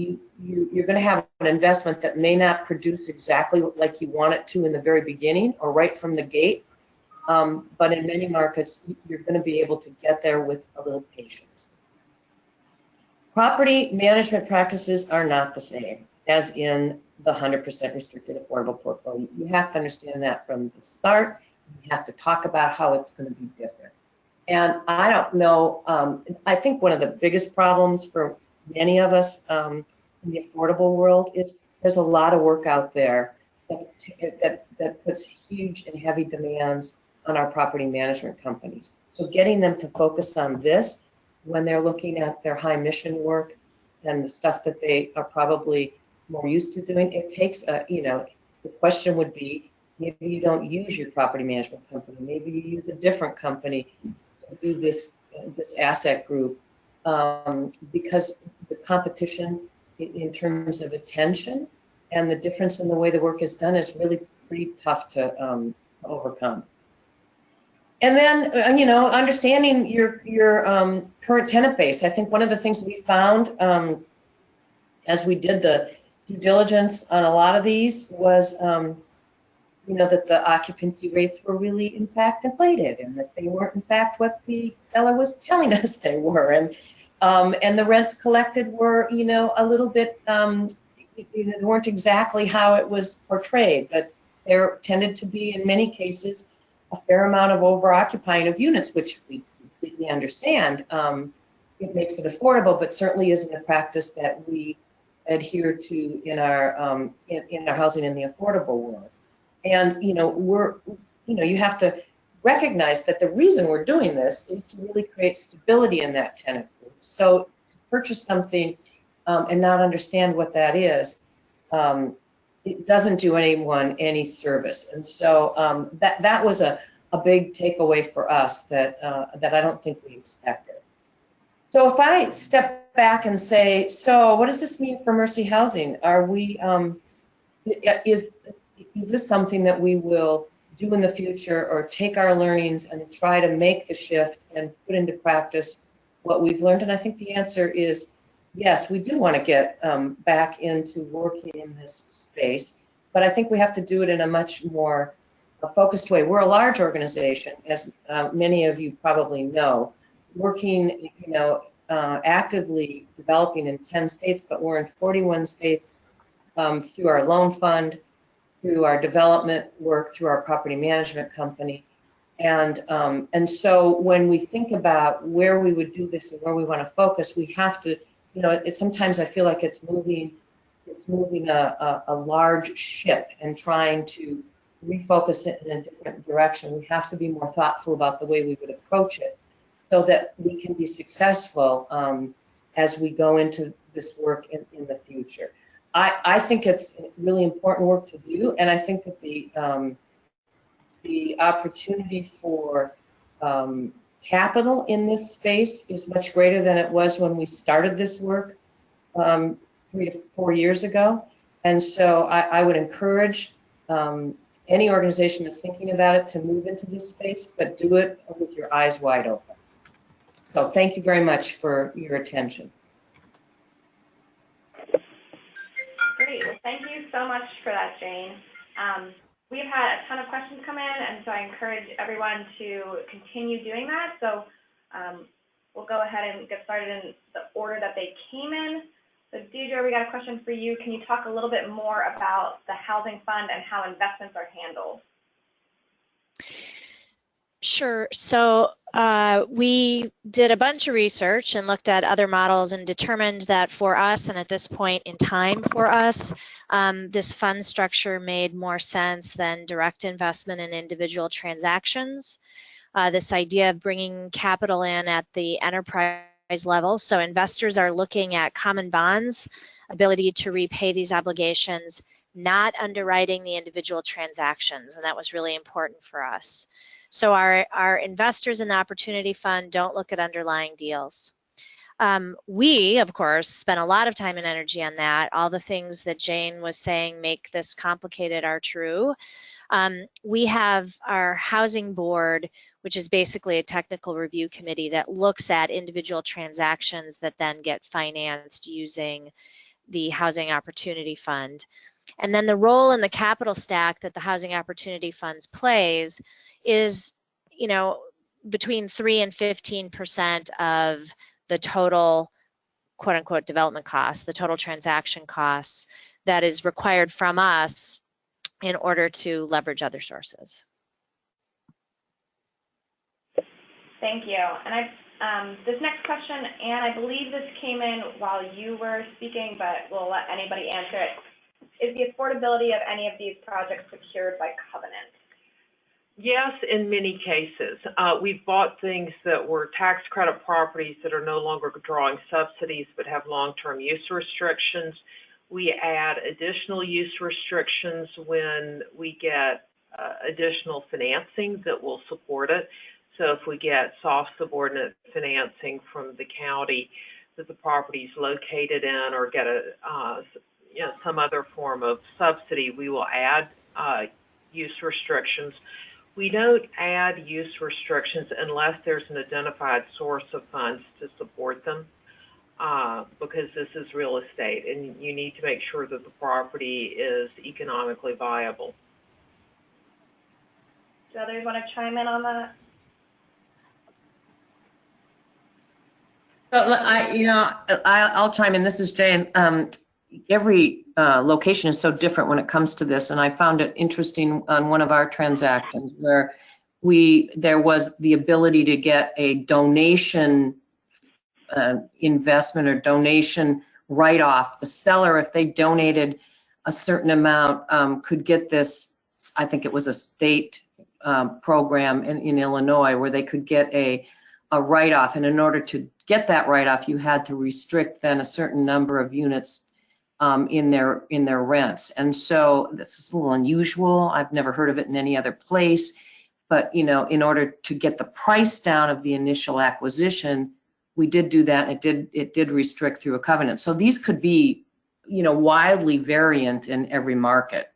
you're going to have an investment that may not produce exactly like you want it to in the very beginning or right from the gate, but in many markets, you're going to be able to get there with a little patience. Property management practices are not the same as in the 100% restricted affordable portfolio. You have to understand that from the start. We have to talk about how it's going to be different. And I don't know, I think one of the biggest problems for many of us in the affordable world is there's a lot of work out there that puts huge and heavy demands on our property management companies. So getting them to focus on this when they're looking at their high mission work and the stuff that they are probably more used to doing, it takes the question would be, maybe you don't use your property management company, maybe you use a different company to do this asset group, because the competition in terms of attention and the difference in the way the work is done is really pretty tough to overcome. And then, understanding your current tenant base. I think one of the things we found as we did the due diligence on a lot of these was, that the occupancy rates were really, in fact, inflated, and that they weren't, in fact, what the seller was telling us they were. And the rents collected were, a little bit, they weren't exactly how it was portrayed, but there tended to be, in many cases, a fair amount of over-occupying of units, which we completely understand. It makes it affordable, but certainly isn't a practice that we adhere to in our housing in the affordable world. And you have to recognize that the reason we're doing this is to really create stability in that tenant group. So to purchase something and not understand what that is, it doesn't do anyone any service. And so that was a big takeaway for us that I don't think we expected. So if I step back and say, so what does this mean for Mercy Housing? Are we, is this something that we will do in the future, or take our learnings and try to make the shift and put into practice what we've learned? And I think the answer is yes, we do want to get back into working in this space, but I think we have to do it in a much more focused way. We're a large organization, as many of you probably know, working, actively developing in 10 states, but we're in 41 states through our loan fund, through our development work, through our property management company. And so when we think about where we would do this and where we want to focus, we have to, sometimes I feel like it's moving a large ship and trying to refocus it in a different direction. We have to be more thoughtful about the way we would approach it so that we can be successful as we go into this work in the future. I think it's really important work to do, and I think that the opportunity for capital in this space is much greater than it was when we started this work 3 to 4 years ago. And so I would encourage any organization that's thinking about it to move into this space, but do it with your eyes wide open. So thank you very much for your attention.
Great. Well, thank you so much for that, Jane. We've had a ton of questions come in, and so I encourage everyone to continue doing that. So we'll go ahead and get started in the order that they came in. So Deidre, we got a question for you. Can you talk a little bit more about the housing fund and how investments are handled?
Sure. So we did a bunch of research and looked at other models and determined that for us, and at this point in time for us, this fund structure made more sense than direct investment in individual transactions. This idea of bringing capital in at the enterprise level. So investors are looking at common bonds, ability to repay these obligations, not underwriting the individual transactions. And that was really important for us. So our investors in the Opportunity Fund don't look at underlying deals. We, of course, spent a lot of time and energy on that. All the things that Jane was saying make this complicated are true. We have our housing board, which is basically a technical review committee that looks at individual transactions that then get financed using the Housing Opportunity Fund. And then the role in the capital stack that the Housing Opportunity Funds plays is, between 3 and 15% of the total quote unquote development costs, the total transaction costs that is required from us in order to leverage other sources.
thank you. And this next question, Anne, I believe this came in while you were speaking, but we'll let anybody answer it. Is the affordability of any of these projects secured by covenant?
Yes, in many cases. We've bought things that were tax credit properties that are no longer drawing subsidies but have long-term use restrictions. We add additional use restrictions when we get additional financing that will support it. So if we get soft subordinate financing from the county that the property is located in, or get some other form of subsidy, we will add use restrictions. We don't add use restrictions unless there's an identified source of funds to support them, because this is real estate and you need to make sure that the property is economically viable.
Do others want to chime in on that?
So I'll chime in. This is Jane. Every location is so different when it comes to this, and I found it interesting on one of our transactions where there was the ability to get a donation investment or donation write-off. The seller, if they donated a certain amount, could get this. I think it was a state program in Illinois where they could get a write-off, and in order to get that write-off, you had to restrict then a certain number of units in their rents. And so that's a little unusual. I've never heard of it in any other place. But in order to get the price down of the initial acquisition, we did do that. And it did restrict through a covenant. So these could be wildly variant in every market,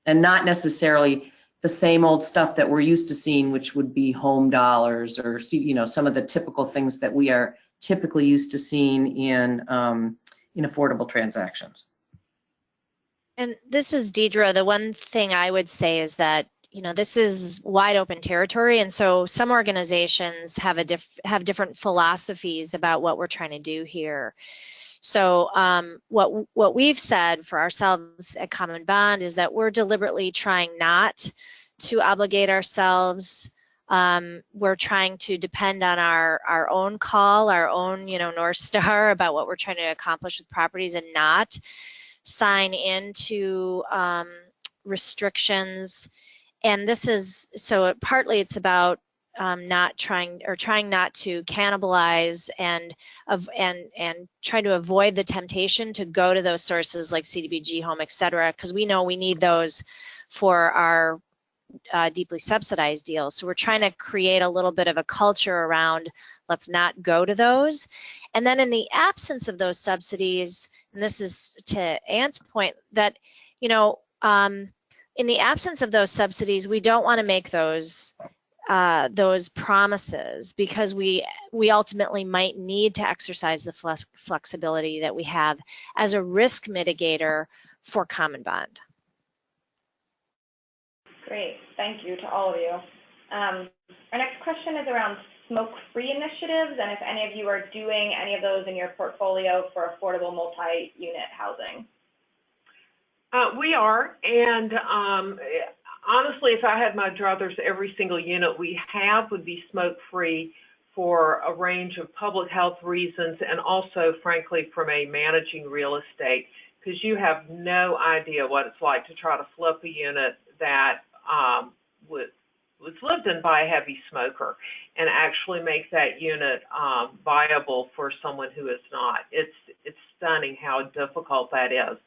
and not necessarily the same old stuff that we're used to seeing, which would be home dollars or some of the typical things that we are typically used to seeing in affordable transactions.
And this is Deidre. The one thing I would say is that this is wide open territory, and so some organizations have different philosophies about what we're trying to do here. So what we've said for ourselves at Common Bond is that we're deliberately trying not to obligate ourselves. We're trying to depend on our own call, our own North Star about what we're trying to accomplish with properties, and not sign into restrictions. And this is partly it's about trying not to cannibalize and try to avoid the temptation to go to those sources like CDBG Home, et cetera, because we know we need those for our deeply subsidized deals. So we're trying to create a little bit of a culture around let's not go to those. And then in the absence of those subsidies, and this is to Anne's point, that in the absence of those subsidies, we don't want to make those promises, because we ultimately might need to exercise the flexibility that we have as a risk mitigator for Common Bond.
Great, thank you to all of you. Our next question is around smoke-free initiatives, and if any of you are doing any of those in your portfolio for affordable multi-unit housing.
We are, and honestly, if I had my druthers, every single unit we have would be smoke-free for a range of public health reasons, and also, frankly, from a managing real estate, because you have no idea what it's like to try to flip a unit that was lived in by a heavy smoker and actually make that unit viable for someone who is not. It's stunning how difficult that is.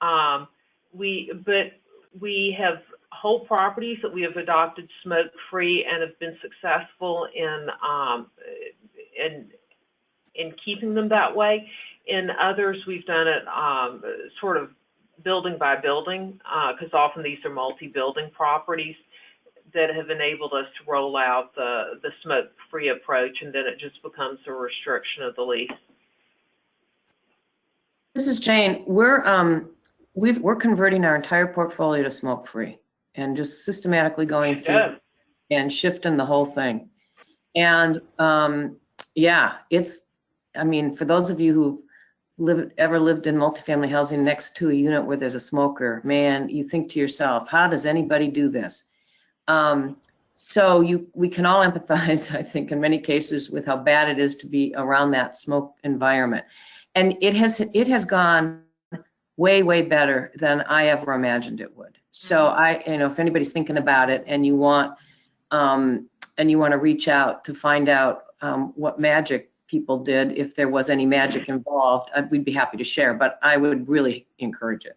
But we have whole properties that we have adopted smoke-free and have been successful in keeping them that way. In others, we've done it sort of building by building, because often these are multi-building properties that have enabled us to roll out the smoke-free approach, and then it just becomes a restriction of the lease.
This is Jane. We're converting our entire portfolio to smoke-free and just systematically going through and shifting the whole thing. And yeah, for those of you who've ever lived in multifamily housing next to a unit where there's a smoker, man, you think to yourself, how does anybody do this? So we can all empathize, I think, in many cases with how bad it is to be around that smoke environment. And it has gone way, way better than I ever imagined it would. So if anybody's thinking about it and you want to reach out to find out what magic people did, if there was any magic involved, we'd be happy to share, but I would really encourage it.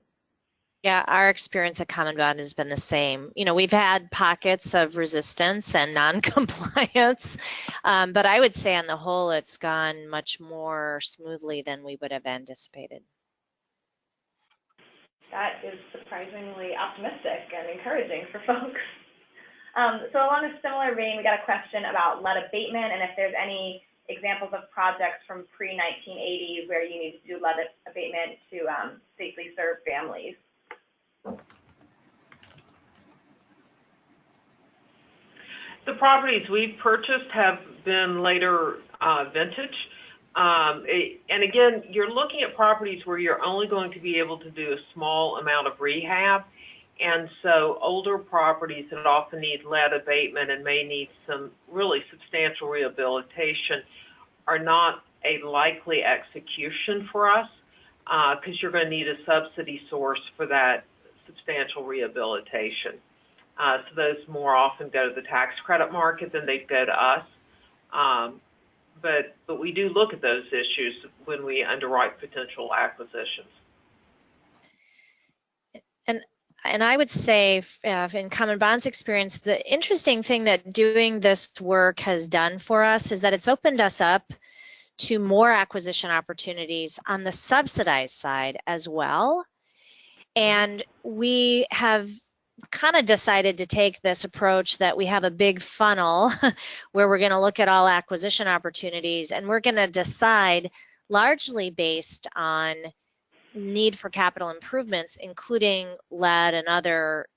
Yeah, our experience at Common Bond has been the same. We've had pockets of resistance and non-compliance, but I would say on the whole, it's gone much more smoothly than we would have anticipated.
That is surprisingly optimistic and encouraging for folks. So along a similar vein, we got a question about lead abatement and if there's any examples of projects from pre-1980s where you need to do lead abatement to safely serve families.
The properties we've purchased have been later vintage. And again, you're looking at properties where you're only going to be able to do a small amount of rehab. And so older properties that often need lead abatement and may need some really substantial rehabilitation are not a likely execution for us because you're going to need a subsidy source for that substantial rehabilitation. So those more often go to the tax credit market than they go to us. But we do look at those issues when we underwrite potential acquisitions.
And I would say, in Common Bond's experience, the interesting thing that doing this work has done for us is that it's opened us up to more acquisition opportunities on the subsidized side as well. And we have kind of decided to take this approach that we have a big funnel where we're going to look at all acquisition opportunities, and we're going to decide largely based on need for capital improvements, including lead and other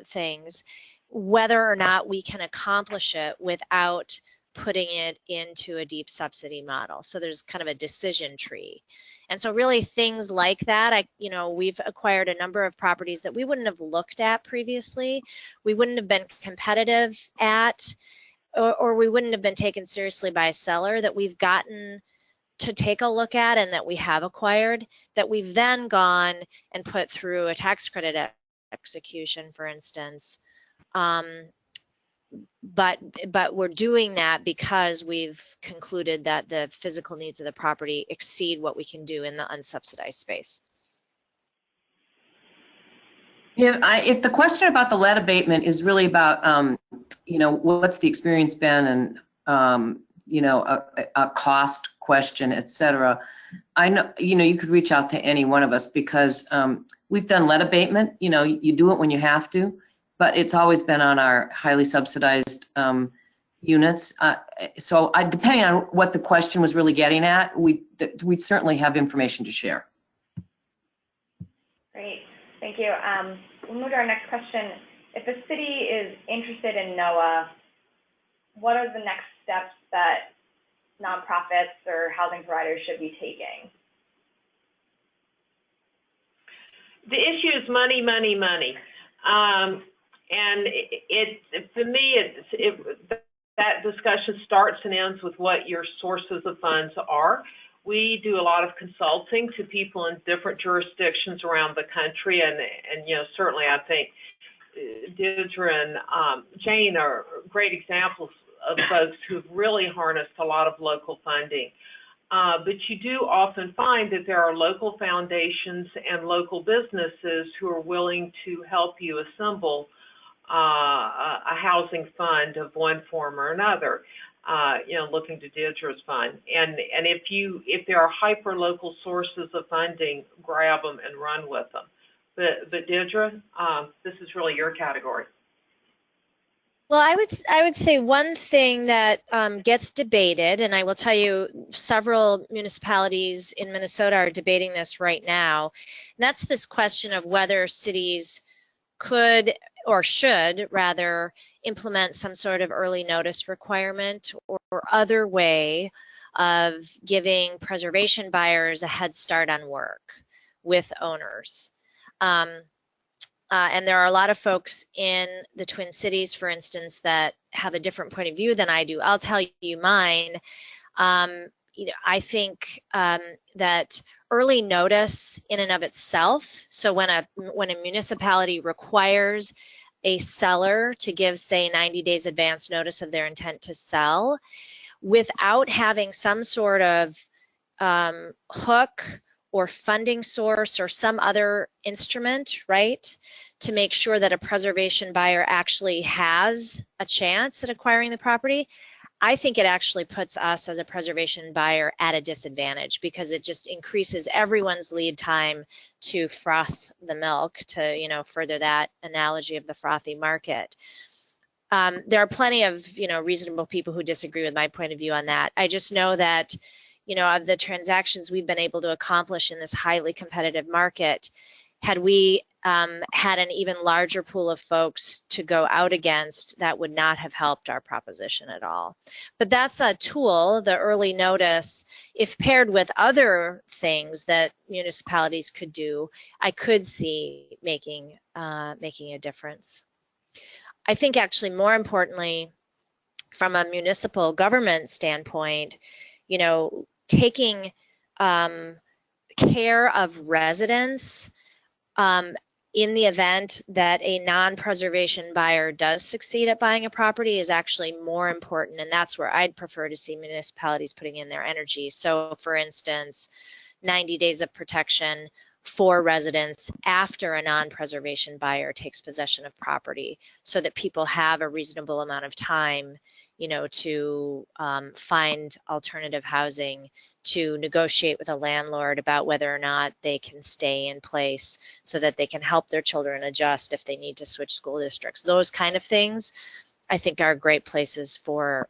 things, whether or not we can accomplish it without putting it into a deep subsidy model. So there's kind of a decision tree. And so really things like that, we've acquired a number of properties that we wouldn't have looked at previously, we wouldn't have been competitive at, or we wouldn't have been taken seriously by a seller, that we've gotten to take a look at and that we have acquired, that we've then gone and put through a tax credit execution, for instance. But we're doing that because we've concluded that the physical needs of the property exceed what we can do in the unsubsidized space.
Yeah, if the question about the lead abatement is really about, what's the experience been and, a cost question, et cetera, I know, you could reach out to any one of us because we've done lead abatement. You do it when you have to, but it's always been on our highly subsidized units. So depending on what the question was really getting at, we'd certainly have information to share.
Great, thank you. We'll move to our next question. If a city is interested in NOAA, what are the next steps that nonprofits or housing providers should be taking?
The issue is money, money, money. And for me, that discussion starts and ends with what your sources of funds are. We do a lot of consulting to people in different jurisdictions around the country, and certainly I think Deirdre and Jane are great examples of folks who've really harnessed a lot of local funding. But you do often find that there are local foundations and local businesses who are willing to help you assemble a housing fund of one form or another. Looking to Deirdre's fund, and if there are hyper local sources of funding, grab them and run with them. But Deirdre, this is really your category.
Well, I would say one thing that gets debated, and I will tell you several municipalities in Minnesota are debating this right now, and that's this question of whether cities could or should rather implement some sort of early notice requirement or other way of giving preservation buyers a head start on work with owners. And there are a lot of folks in the Twin Cities, for instance, that have a different point of view than I do. I'll tell you mine. I think that early notice in and of itself, so when a municipality requires a seller to give, say, 90 days advance notice of their intent to sell, without having some sort of hook or funding source or some other instrument, right, to make sure that a preservation buyer actually has a chance at acquiring the property, I think it actually puts us as a preservation buyer at a disadvantage, because it just increases everyone's lead time to froth the milk, to, further that analogy of the frothy market. There are plenty of, reasonable people who disagree with my point of view on that. I just know that, of the transactions we've been able to accomplish in this highly competitive market, had we had an even larger pool of folks to go out against, that would not have helped our proposition at all. But that's a tool, the early notice, if paired with other things that municipalities could do, I could see making a difference. I think actually more importantly, from a municipal government standpoint, taking care of residents in the event that a non-preservation buyer does succeed at buying a property is actually more important, and that's where I'd prefer to see municipalities putting in their energy. So for instance, 90 days of protection for residents after a non-preservation buyer takes possession of property, so that people have a reasonable amount of time, to find alternative housing, to negotiate with a landlord about whether or not they can stay in place so that they can help their children adjust if they need to switch school districts. Those kind of things, I think, are great places for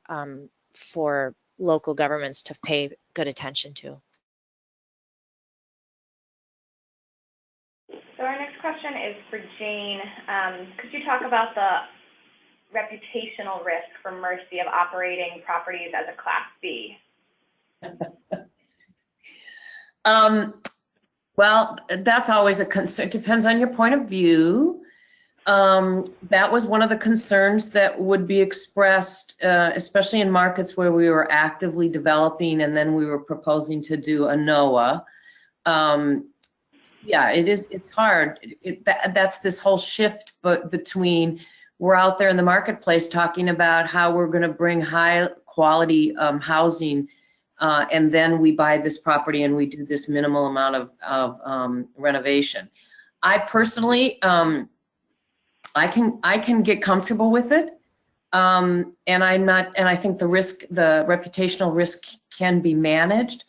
local governments to pay good attention to.
So our next question is for Jane. Could you talk about the reputational risk for Mercy of operating properties as a Class B?
Well, that's always a concern. It depends on your point of view. That was one of the concerns that would be expressed, especially in markets where we were actively developing and then we were proposing to do a NOAA. Yeah, it's hard. That's this whole shift between we're out there in the marketplace talking about how we're going to bring high quality housing, and then we buy this property and we do this minimal amount of renovation. I personally, I can get comfortable with it, and I think the reputational risk can be managed,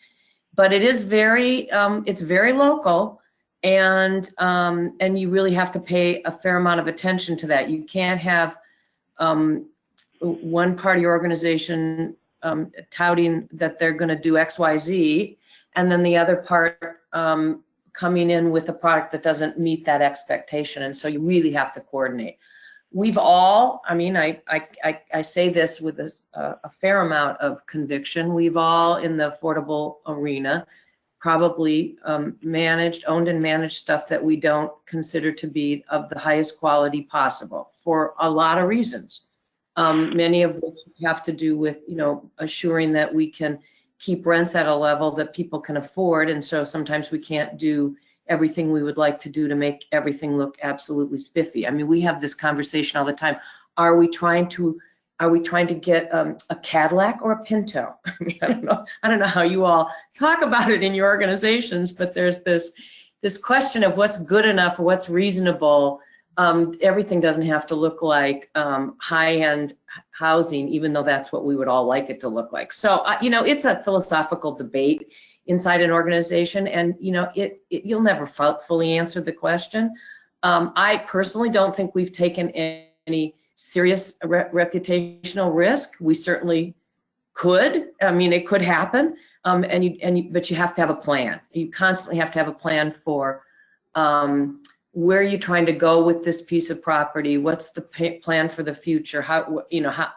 but it is it's very local. And you really have to pay a fair amount of attention to that. You can't have one part of your organization touting that they're going to do X, Y, Z, and then the other part coming in with a product that doesn't meet that expectation. And so you really have to coordinate. We've all, I say this with a fair amount of conviction, we've all in the affordable arena probably owned and managed stuff that we don't consider to be of the highest quality possible for a lot of reasons, many of which have to do with, assuring that we can keep rents at a level that people can afford. And so sometimes we can't do everything we would like to do to make everything look absolutely spiffy. I mean, we have this conversation all the time. Are we trying to get a Cadillac or a Pinto? I mean, I don't know how you all talk about it in your organizations, but there's this question of what's good enough or what's reasonable. Everything doesn't have to look like high-end housing, even though that's what we would all like it to look like. So, it's a philosophical debate inside an organization, and, you'll never fully answer the question. I personally don't think we've taken any serious reputational risk. We certainly could. I mean, it could happen, but you have to have a plan. You constantly have to have a plan for where are you trying to go with this piece of property? What's the plan for the future?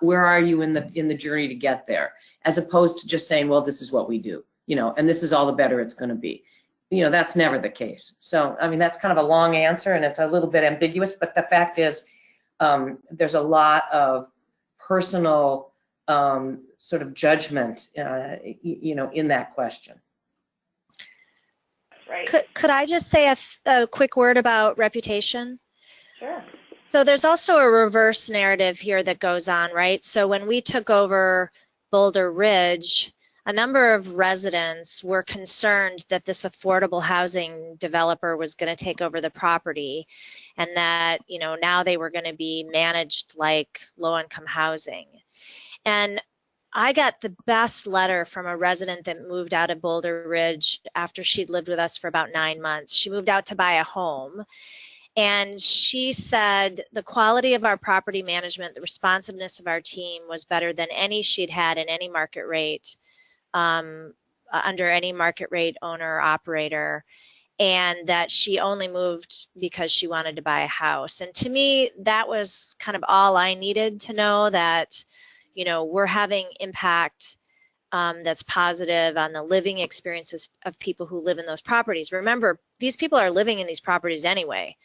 Where are you in the journey to get there? As opposed to just saying, well, this is what we do, and this is all the better it's going to be. that's never the case. So, I mean, that's kind of a long answer and it's a little bit ambiguous, but the fact is, there's a lot of personal sort of judgment, in that question.
Right?
Could I just say a quick word about reputation?
Sure.
So there's also a reverse narrative here that goes on, right? So when we took over Boulder Ridge, a number of residents were concerned that this affordable housing developer was going to take over the property and that, now they were going to be managed like low-income housing. And I got the best letter from a resident that moved out of Boulder Ridge after she'd lived with us for about 9 months. She moved out to buy a home. And she said the quality of our property management, the responsiveness of our team was better than any she'd had in any market rate, under any market rate owner or operator, and that she only moved because she wanted to buy a house. And to me, that was kind of all I needed to know, that, we're having impact that's positive on the living experiences of people who live in those properties. Remember, these people are living in these properties anyway.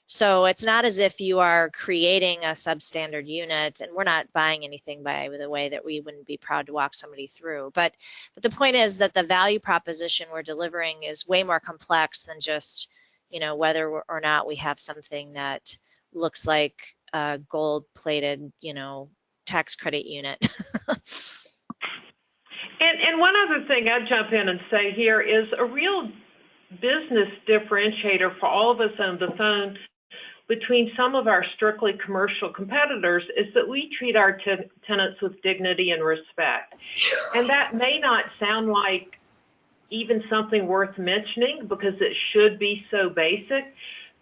So it's not as if you are creating a substandard unit, and we're not buying anything by the way that we wouldn't be proud to walk somebody through. But the point is that the value proposition we're delivering is way more complex than just, whether or not we have something that looks like a gold-plated, tax credit unit.
And one other thing I'd jump in and say here is a real business differentiator for all of us on the phone between some of our strictly commercial competitors is that we treat our tenants with dignity and respect. And that may not sound like even something worth mentioning because it should be so basic,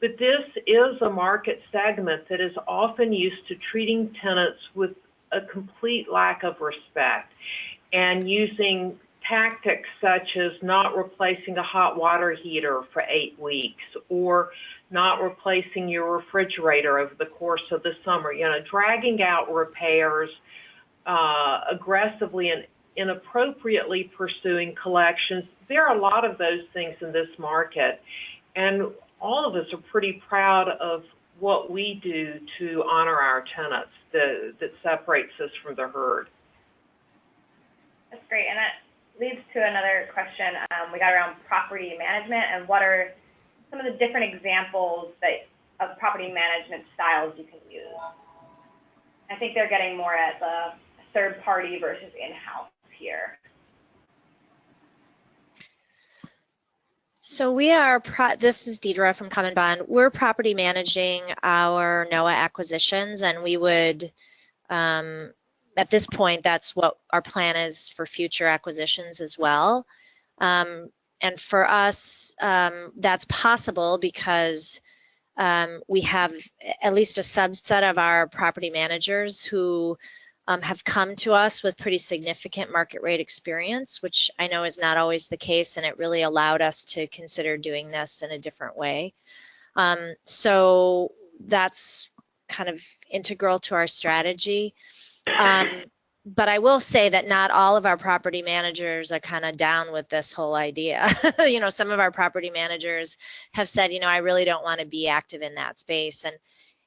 but this is a market segment that is often used to treating tenants with a complete lack of respect and using tactics such as not replacing a hot water heater for 8 weeks or not replacing your refrigerator over the course of the summer, dragging out repairs, aggressively and inappropriately pursuing collections. There are a lot of those things in this market, and all of us are pretty proud of what we do to honor our tenants that separates us from the herd.
That's great, and that leads to another question we got around property management and what are some of the different examples of property management styles you can use. I think they're getting more at the third party versus in-house here.
So this is Deidre from Common Bond. We're property managing our NOAA acquisitions, and we would, at this point, that's what our plan is for future acquisitions as well. And for us, that's possible because we have at least a subset of our property managers who have come to us with pretty significant market rate experience, which I know is not always the case, and it really allowed us to consider doing this in a different way. So that's kind of integral to our strategy. But I will say that not all of our property managers are kind of down with this whole idea. Some of our property managers have said, I really don't want to be active in that space.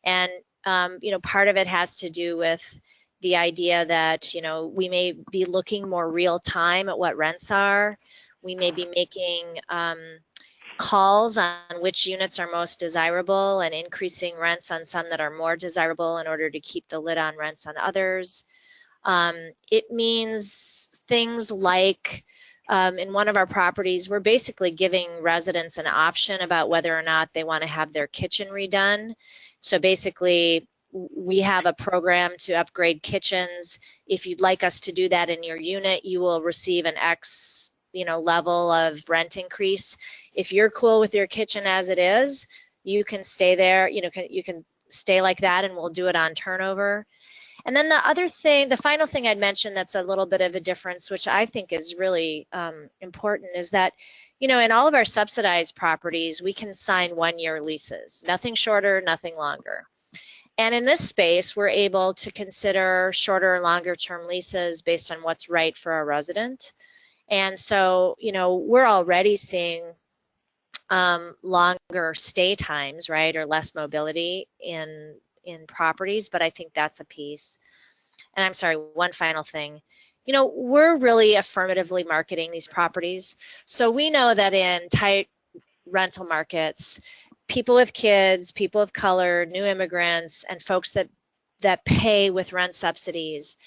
And part of it has to do with the idea that, we may be looking more real time at what rents are. We may be making calls on which units are most desirable and increasing rents on some that are more desirable in order to keep the lid on rents on others. It means things like in one of our properties, we're basically giving residents an option about whether or not they want to have their kitchen redone. So basically, we have a program to upgrade kitchens. If you'd like us to do that in your unit, you will receive an X level of rent increase. If you're cool with your kitchen as it is, you can stay there. You can stay like that, and we'll do it on turnover. And then the final thing I'd mention that's a little bit of a difference, which I think is really important, is that, in all of our subsidized properties, we can sign 1-year leases, nothing shorter, nothing longer. And in this space, we're able to consider shorter or longer term leases based on what's right for a resident. And so, we're already seeing longer stay times, right, or less mobility in properties, but I think that's a piece. And I'm sorry, one final thing. You know, we're really affirmatively marketing these properties. So we know that in tight rental markets, people with kids, people of color, new immigrants, and folks that pay with rent subsidies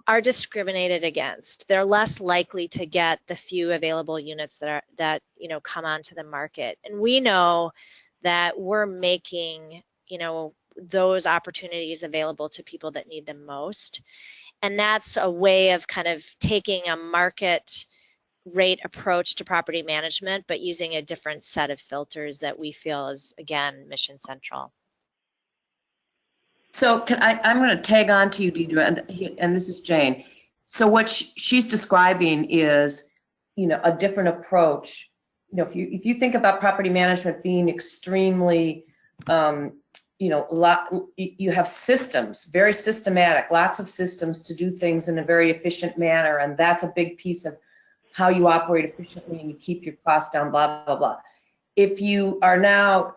are discriminated against. They're less likely to get the few available units that you know come onto the market. And we know that we're making, you know, those opportunities available to people that need them most. And that's a way of kind of taking a market rate approach to property management, but using a different set of filters that we feel is, again, mission central.
So I'm going to tag on to you, Deidre, and this is Jane. So what she's describing is, you know, a different approach. You know, if you think about property management being extremely, you know, you have systems, very systematic, lots of systems to do things in a very efficient manner, and that's a big piece of how you operate efficiently and you keep your costs down, blah, blah, blah. If you are now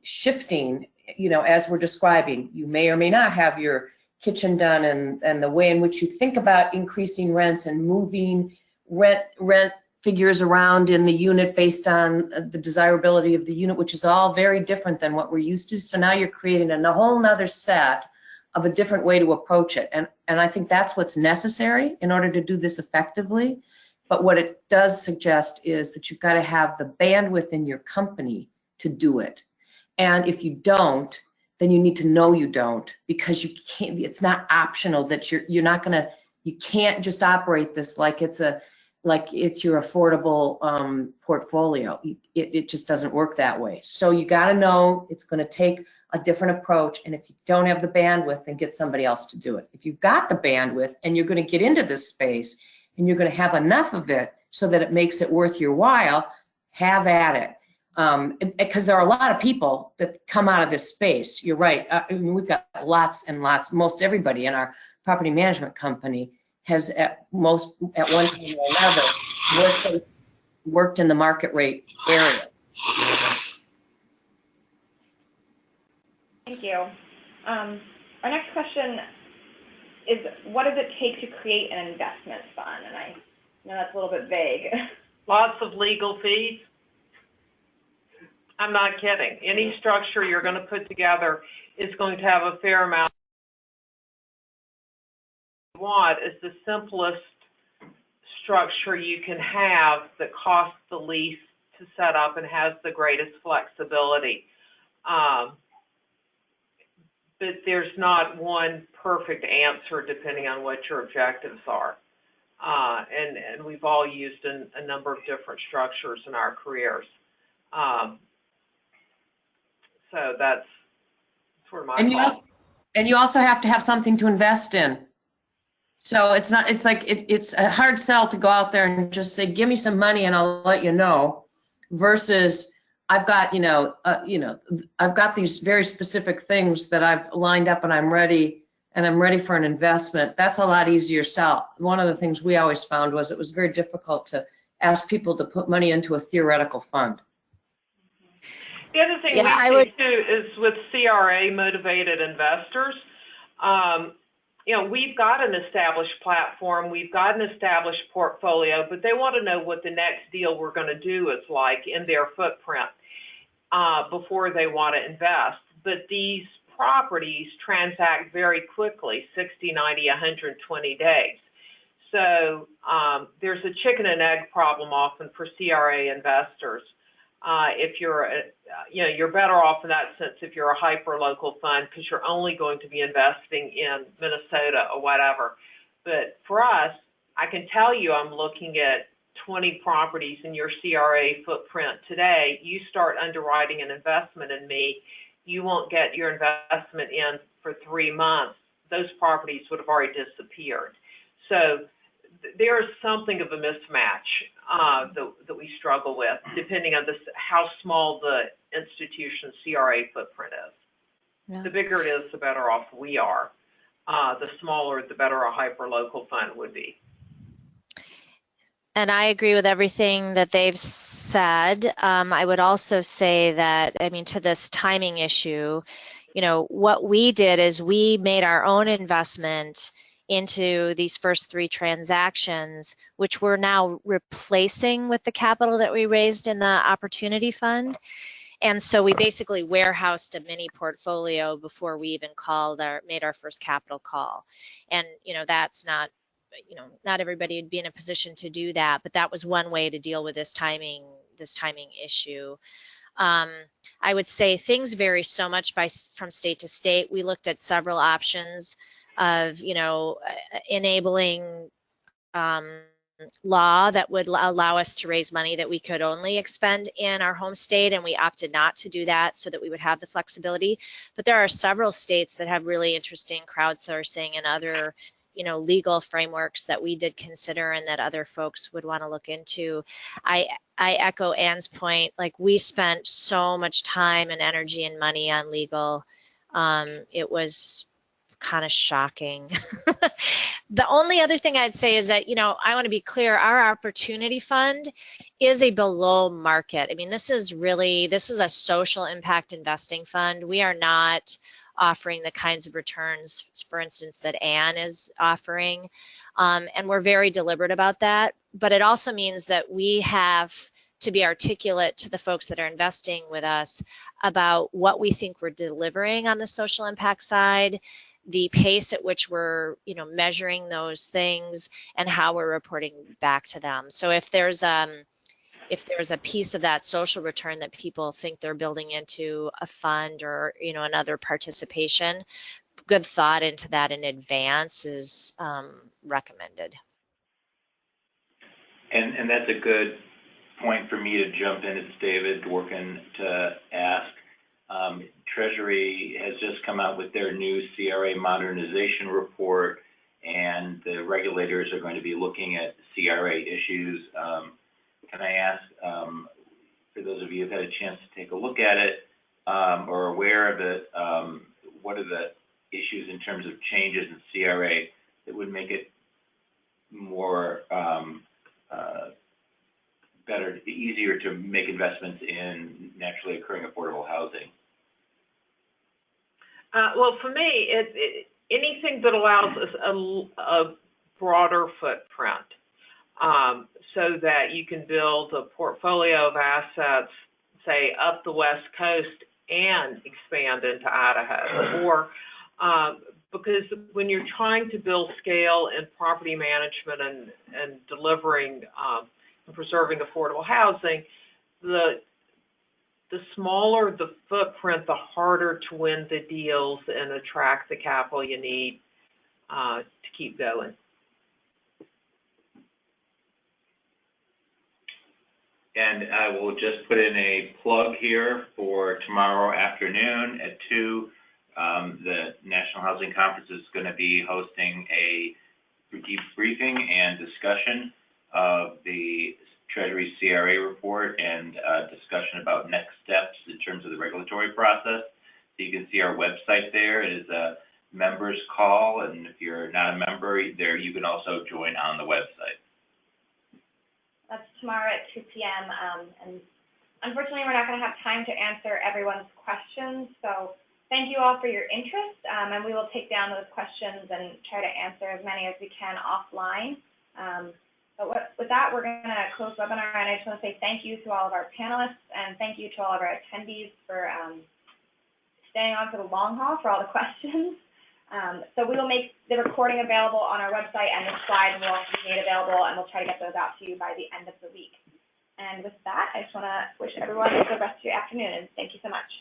shifting, you know, as we're describing, you may or may not have your kitchen done, and the way in which you think about increasing rents and moving rent figures around in the unit based on the desirability of the unit, which is all very different than what we're used to. So now you're creating a whole nother set of a different way to approach it. And I think that's what's necessary in order to do this effectively. But what it does suggest is that you've got to have the bandwidth in your company to do it. And if you don't, then you need to know you don't, because you can't, it's not optional that you're not going to, you can't just operate this like it's your affordable portfolio. It just doesn't work that way. So you got to know it's going to take a different approach. And if you don't have the bandwidth, then get somebody else to do it. If you've got the bandwidth and you're going to get into this space and you're going to have enough of it so that it makes it worth your while, have at it. Because there are a lot of people that come out of this space. You're right. I mean, we've got lots and lots. Most everybody in our property management company has at one time or another worked in the market rate area.
Thank you. Our next question is, what does it take to create an investment fund? And I know that's a little bit vague.
Lots of legal fees. I'm not kidding. Any structure you're going to put together is going to have a fair amount. What you want is the simplest structure you can have that costs the least to set up and has the greatest flexibility. But there's not one perfect answer depending on what your objectives are. And we've all used a number of different structures in our careers. So that's sort of my thought.
And you also have to have something to invest in. So it's a hard sell to go out there and just say, give me some money and I'll let you know, versus I've got, I've got these very specific things that I've lined up and I'm ready for an investment. That's a lot easier sell. One of the things we always found was it was very difficult to ask people to put money into a theoretical fund.
The other thing we see too is with CRA motivated investors, we've got an established platform, we've got an established portfolio, but they want to know what the next deal we're going to do is like in their footprint before they want to invest. But these properties transact very quickly, 60, 90, 120 days. So there's a chicken and egg problem often for CRA investors. If you're better off in that sense if you're a hyper-local fund, because you're only going to be investing in Minnesota or whatever. But for us, I can tell you I'm looking at 20 properties in your CRA footprint today. You start underwriting an investment in me, you won't get your investment in for 3 months. Those properties would have already disappeared. So there is something of a mismatch that we struggle with, depending on how small the institution's CRA footprint is. Yeah. The bigger it is, the better off we are. The smaller, the better a hyper-local fund would be.
And I agree with everything that they've said, I would also say that, I mean, to this timing issue, you know, what we did is we made our own investment into these first 3 transactions, which we're now replacing with the capital that we raised in the Opportunity Fund. And so we basically warehoused a mini portfolio before we even made our first capital call. And, you know, that's not, you know, not everybody would be in a position to do that, but that was one way to deal with this timing issue. I would say things vary so much from state to state. We looked at several options of, you know, enabling law that would allow us to raise money that we could only expend in our home state, and we opted not to do that so that we would have the flexibility. But there are several states that have really interesting crowdsourcing and other, you know, legal frameworks that we did consider and that other folks would want to look into. I echo Ann's point, like we spent so much time and energy and money on legal. It was kind of shocking. The only other thing I'd say is that, you know, I want to be clear, our Opportunity Fund is a below market. I mean, this is a social impact investing fund. We are not offering the kinds of returns, for instance, that Ann is offering. And we're very deliberate about that. But it also means that we have to be articulate to the folks that are investing with us about what we think we're delivering on the social impact side, the pace at which we're, you know, measuring those things, and how we're reporting back to them. So if there's a piece of that social return that people think they're building into a fund or, you know, another participation, good thought into that in advance is recommended.
And that's a good point for me to jump in. It's David Dworkin to ask. Treasury has just come out with their new CRA modernization report, and the regulators are going to be looking at CRA issues. Can I ask, for those of you who've had a chance to take a look at it or aware of it, what are the issues in terms of changes in CRA that would make it more easier to make investments in naturally occurring affordable housing?
Well, for me, anything that allows us a broader footprint, so that you can build a portfolio of assets, say, up the West Coast and expand into Idaho, or because when you're trying to build scale in property management and delivering and preserving affordable housing, the smaller the footprint, the harder to win the deals and attract the capital you need to keep going.
And I will just put in a plug here for tomorrow afternoon at 2. The National Housing Conference is going to be hosting a debriefing and discussion of the Treasury CRA report and discussion about next steps in terms of the regulatory process. So you can see our website there. It is a members call, and if you're not a member there, you can also join on the website.
That's tomorrow at 2 p.m. And unfortunately, we're not going to have time to answer everyone's questions. So thank you all for your interest, and we will take down those questions and try to answer as many as we can offline. But with that, we're going to close the webinar, and I just want to say thank you to all of our panelists, and thank you to all of our attendees for staying on for the long haul for all the questions. So we will make the recording available on our website, and the slides will also be made available, and we'll try to get those out to you by the end of the week. And with that, I just want to wish everyone a good rest of your afternoon, and thank you so much.